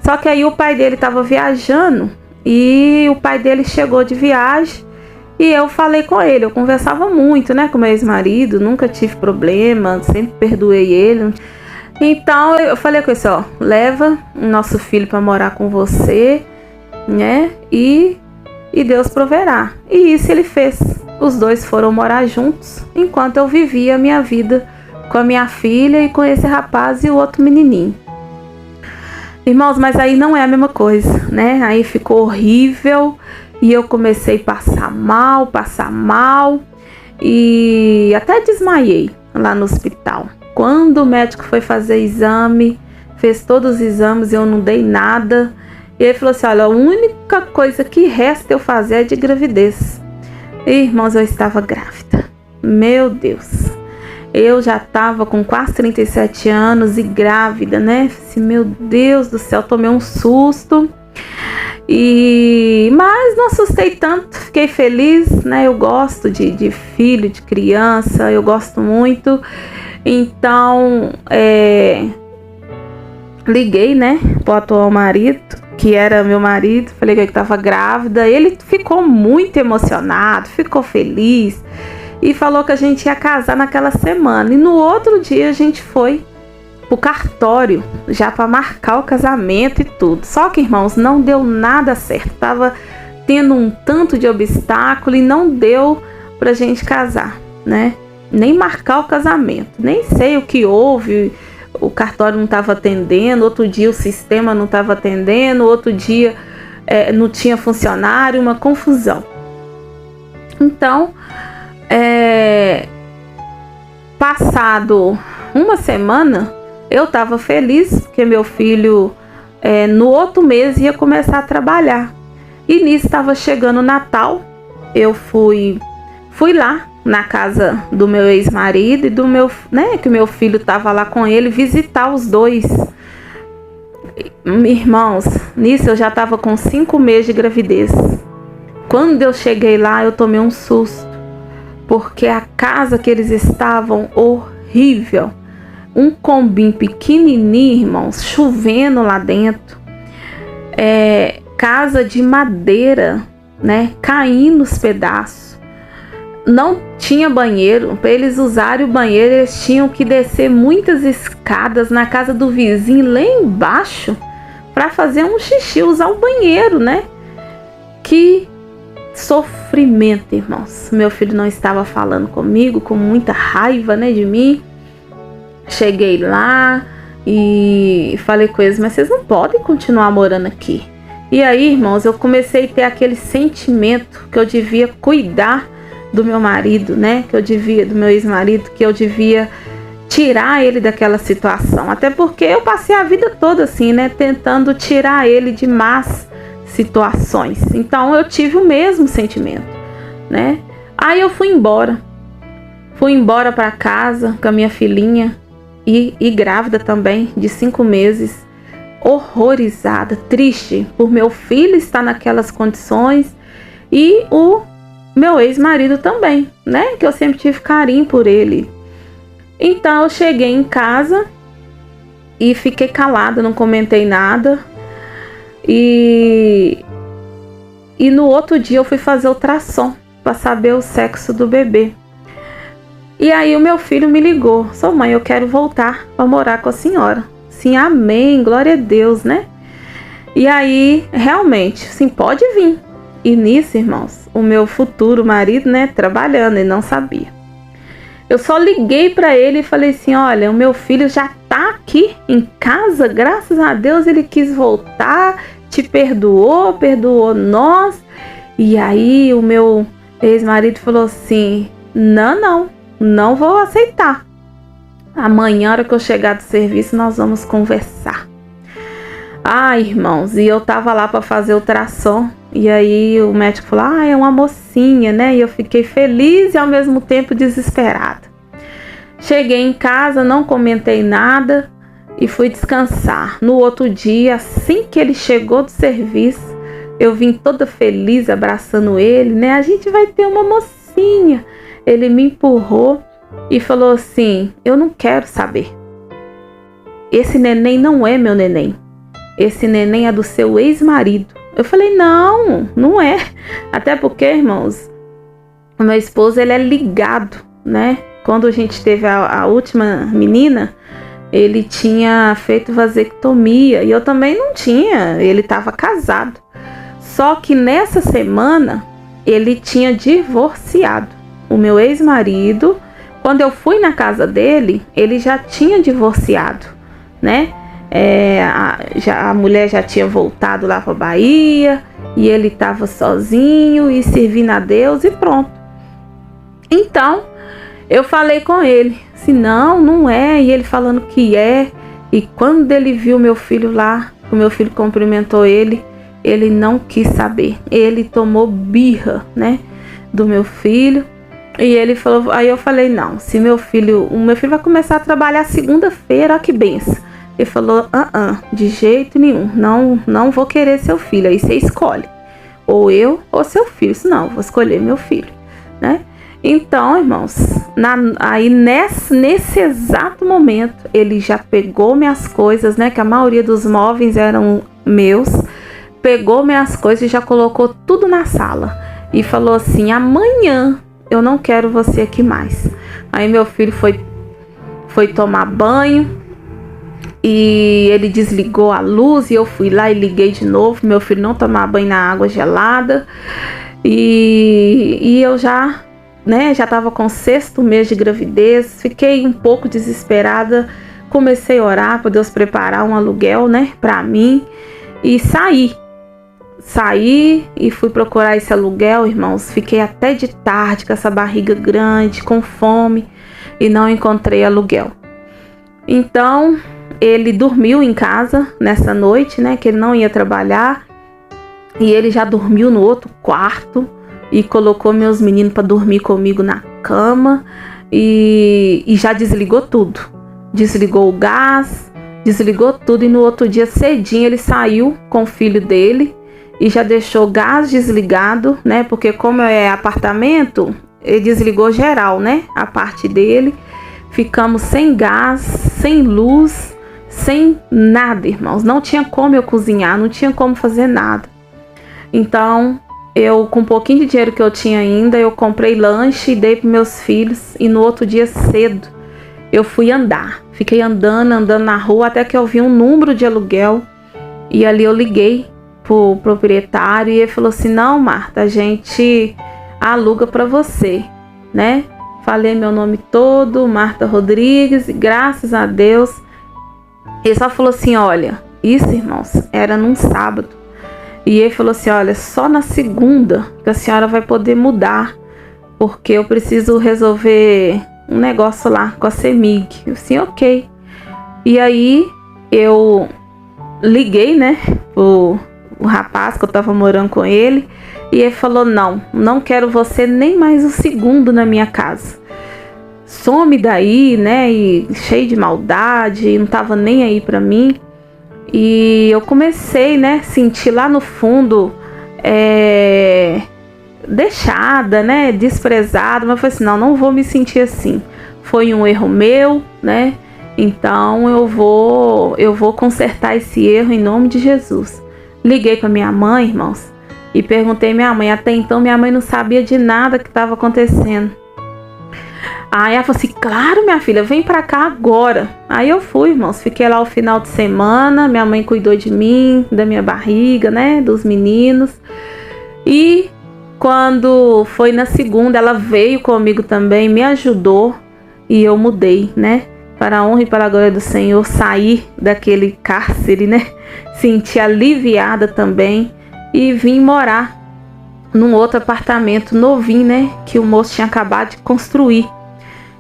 Só que aí o pai dele estava viajando e o pai dele chegou de viagem e eu falei com ele. Eu conversava muito, né, com meu ex-marido, nunca tive problema, sempre perdoei ele. Então eu falei com ele, ó, leva o nosso filho para morar com você, né? E Deus proverá. E isso ele fez. Os dois foram morar juntos enquanto eu vivia a minha vida com a minha filha e com esse rapaz e o outro menininho. Irmãos, mas aí não é a mesma coisa, né? Aí ficou horrível e eu comecei a passar mal e até desmaiei lá no hospital. Quando o médico foi fazer exame, fez todos os exames e eu não dei nada. E ele falou assim, olha, a única coisa que resta eu fazer é de gravidez. E, irmãos, eu estava grávida. Meu Deus. Eu já estava com quase 37 anos e grávida, né? Assim, meu Deus do céu, tomei um susto. Mas não assustei tanto, fiquei feliz, né? Eu gosto de filho, de criança, eu gosto muito. Então, liguei, né, pro atual marido, que era meu marido, falei que eu estava grávida. Ele ficou muito emocionado, ficou feliz e falou que a gente ia casar naquela semana. E no outro dia a gente foi pro cartório, já para marcar o casamento e tudo. Só que, irmãos, não deu nada certo. Tava tendo um tanto de obstáculo e não deu pra gente casar, né? Nem marcar o casamento. Nem sei o que houve. O cartório não estava atendendo, outro dia o sistema não estava atendendo, outro dia não tinha funcionário, uma confusão. Então, passado uma semana, eu estava feliz, porque meu filho no outro mês ia começar a trabalhar. E nisso estava chegando o Natal, eu fui lá na casa do meu ex-marido e do meu, né, que o meu filho estava lá com ele, visitar os dois. Irmãos, nisso eu já estava com 5 meses de gravidez. Quando eu cheguei lá, eu tomei um susto, porque a casa que eles estavam, horrível. Um combinho pequenininho, irmãos, chovendo lá dentro. Casa de madeira, né, caindo os pedaços. Não tinha banheiro. Para eles usarem o banheiro, eles tinham que descer muitas escadas na casa do vizinho lá embaixo para fazer um xixi, usar o banheiro, né? Que sofrimento, irmãos. Meu filho não estava falando comigo, com muita raiva, né, de mim. Cheguei lá e falei com eles, mas vocês não podem continuar morando aqui. E aí, irmãos, eu comecei a ter aquele sentimento que eu devia cuidar do meu marido, né? Do meu ex-marido, que eu devia tirar ele daquela situação. Até porque eu passei a vida toda assim, né? Tentando tirar ele de más situações. Então eu tive o mesmo sentimento, né? Aí eu fui embora. Fui embora para casa com a minha filhinha e grávida também, de 5 meses. Horrorizada, triste por meu filho estar naquelas condições e o meu ex-marido também, né? Que eu sempre tive carinho por ele. Então eu cheguei em casa e fiquei calada, não comentei nada. E no outro dia eu fui fazer ultrassom para saber o sexo do bebê. E aí o meu filho me ligou: sua mãe, eu quero voltar para morar com a senhora. Sim, amém, glória a Deus, né? E aí, realmente, sim, pode vir. E nisso, irmãos, o meu futuro marido, né, trabalhando, ele não sabia. Eu só liguei para ele e falei assim: olha, o meu filho já tá aqui em casa, graças a Deus ele quis voltar, te perdoou nós. E aí o meu ex-marido falou assim: não vou aceitar. Amanhã, na hora que eu chegar do serviço, nós vamos conversar. Irmãos, e eu tava lá para fazer ultrassom. E aí o médico falou: é uma mocinha, né? E eu fiquei feliz e ao mesmo tempo desesperada. Cheguei em casa, não comentei nada e fui descansar. No outro dia, assim que ele chegou do serviço, eu vim toda feliz abraçando ele, né? A gente vai ter uma mocinha. Ele me empurrou e falou assim: eu não quero saber. Esse neném não é meu neném. Esse neném é do seu ex-marido. Eu falei: não é. Até porque, irmãos, o meu esposo, ele é ligado, né? Quando a gente teve a última menina, ele tinha feito vasectomia e eu também não tinha. Ele estava casado. Só que nessa semana, ele tinha divorciado. O meu ex-marido Quando eu fui na casa dele, ele já tinha divorciado, né? A mulher já tinha voltado lá para Bahia e ele estava sozinho e servindo a Deus e pronto. Então eu falei com ele, assim, não é, e ele falando que é. E quando ele viu meu filho lá, o meu filho cumprimentou ele, ele não quis saber, ele tomou birra, né, do meu filho. E ele falou, aí eu falei, não, se o meu filho vai começar a trabalhar segunda-feira, ó que benção. Ele falou, de jeito nenhum, não vou querer seu filho, aí você escolhe, ou eu ou seu filho. Isso não, vou escolher meu filho, né? Então, irmãos, aí nesse exato momento, ele já pegou minhas coisas, né, que a maioria dos móveis eram meus, pegou minhas coisas e já colocou tudo na sala, e falou assim, amanhã eu não quero você aqui mais. Aí meu filho foi tomar banho, e ele desligou a luz e eu fui lá e liguei de novo. Meu filho não tomar banho na água gelada. E eu já estava com o 6º mês de gravidez. Fiquei um pouco desesperada. Comecei a orar para Deus preparar um aluguel, né, para mim. E saí e fui procurar esse aluguel, irmãos. Fiquei até de tarde com essa barriga grande, com fome, e não encontrei aluguel. Então ele dormiu em casa nessa noite, né, que ele não ia trabalhar, e ele já dormiu no outro quarto e colocou meus meninos para dormir comigo na cama, e já desligou tudo, desligou o gás, desligou tudo. E no outro dia cedinho ele saiu com o filho dele e já deixou o gás desligado, né, porque como é apartamento, ele desligou geral, né, a parte dele. Ficamos sem gás, sem luz, sem nada, irmãos. Não tinha como eu cozinhar, não tinha como fazer nada. Então, eu, com um pouquinho de dinheiro que eu tinha ainda, eu comprei lanche e dei para meus filhos. E no outro dia cedo, eu fui andar. Fiquei andando na rua até que eu vi um número de aluguel. E ali eu liguei pro proprietário e ele falou assim, não, Marta, a gente aluga para você, né? Falei meu nome todo, Marta Rodrigues, e graças a Deus. Ele só falou assim, olha, isso, irmãos, era num sábado. E ele falou assim, olha, só na segunda que a senhora vai poder mudar, porque eu preciso resolver um negócio lá com a CEMIG. Eu assim, ok. E aí eu liguei, né, o rapaz que eu tava morando com ele, e ele falou, não quero você nem mais um segundo na minha casa. Some daí, né, e cheio de maldade, não tava nem aí pra mim. E eu comecei, né, sentir lá no fundo, deixada, né, desprezada, mas eu falei assim, não vou me sentir assim. Foi um erro meu, né, então eu vou consertar esse erro em nome de Jesus. Liguei pra minha mãe, irmãos, e perguntei à minha mãe. Até então minha mãe não sabia de nada que estava acontecendo. Aí ela falou assim, claro, minha filha, vem pra cá agora. Aí eu fui, irmãos, fiquei lá o final de semana, minha mãe cuidou de mim, da minha barriga, né, dos meninos. E quando foi na segunda, ela veio comigo também, me ajudou, e eu mudei, né, para a honra e para a glória do Senhor, saí daquele cárcere, né, senti aliviada também, e vim morar num outro apartamento novinho, né, que o moço tinha acabado de construir.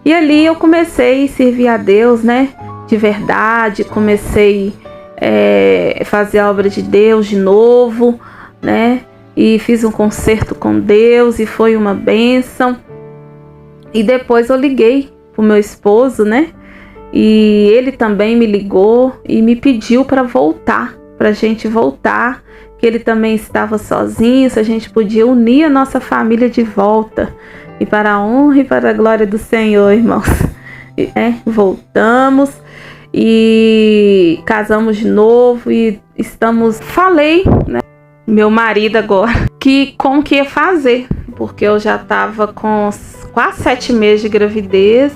E ali eu comecei a servir a Deus, né, de verdade, comecei a fazer a obra de Deus de novo, né, e fiz um concerto com Deus e foi uma bênção. E depois eu liguei pro meu esposo, né, e ele também me ligou e me pediu para voltar, pra gente voltar, que ele também estava sozinho, se a gente podia unir a nossa família de volta. E para a honra e para a glória do Senhor, irmãos, voltamos e casamos de novo e falei, né, meu marido agora, como que ia fazer, porque eu já estava com quase 7 meses de gravidez,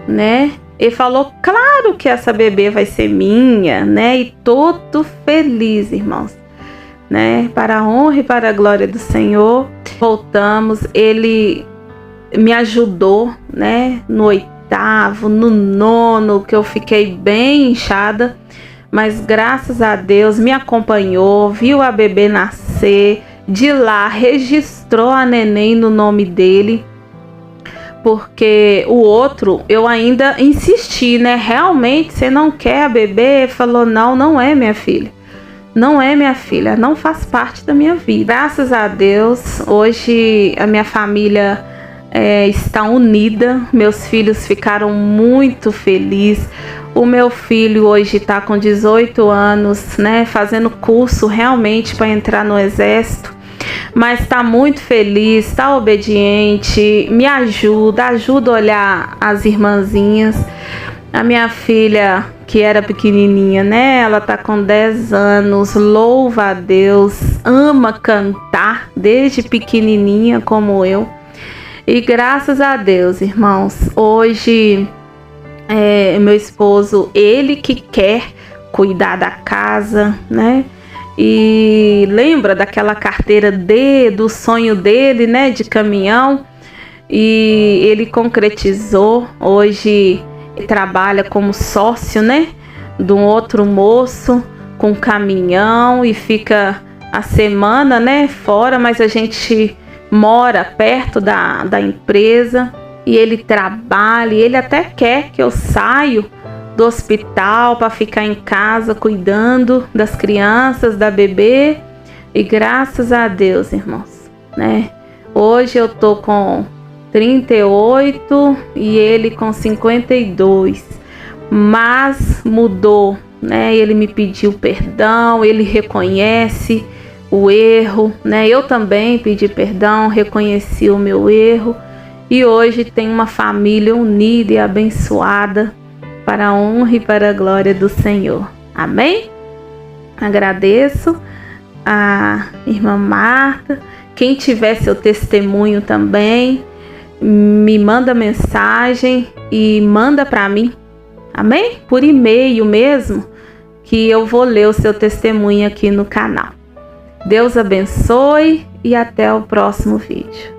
né, ele falou, claro que essa bebê vai ser minha, né, e todo feliz, irmãos, né, para a honra e para a glória do Senhor, voltamos. Ele me ajudou, né? No 8º, no 9º, que eu fiquei bem inchada, mas graças a Deus me acompanhou, viu a bebê nascer, de lá registrou a neném no nome dele, porque o outro eu ainda insisti, né? Realmente você não quer a bebê? Falou, não é minha filha. Não é minha filha, não faz parte da minha vida. Graças a Deus, hoje a minha família está unida, meus filhos ficaram muito felizes. O meu filho hoje está com 18 anos, né, fazendo curso realmente para entrar no exército, mas está muito feliz, está obediente, me ajuda a olhar as irmãzinhas. A minha filha, que era pequenininha, né? Ela tá com 10 anos, louva a Deus, ama cantar desde pequenininha como eu. E graças a Deus, irmãos, hoje meu esposo, ele que quer cuidar da casa, né? E lembra daquela carteira do sonho dele, né? De caminhão. E ele concretizou. Hoje ele trabalha como sócio, né, de um outro moço com caminhão e fica a semana, né, fora, mas a gente mora perto da empresa e ele trabalha, e ele até quer que eu saia do hospital para ficar em casa cuidando das crianças, da bebê, e graças a Deus, irmãos, né, hoje eu tô com 38 e ele com 52, mas mudou, né? Ele me pediu perdão, ele reconhece o erro, né? Eu também pedi perdão, reconheci o meu erro e hoje tem uma família unida e abençoada para a honra e para a glória do Senhor. Amém? Agradeço a irmã Marta. Quem tiver seu testemunho também, me manda mensagem e manda para mim, amém? Por e-mail mesmo, que eu vou ler o seu testemunho aqui no canal. Deus abençoe e até o próximo vídeo.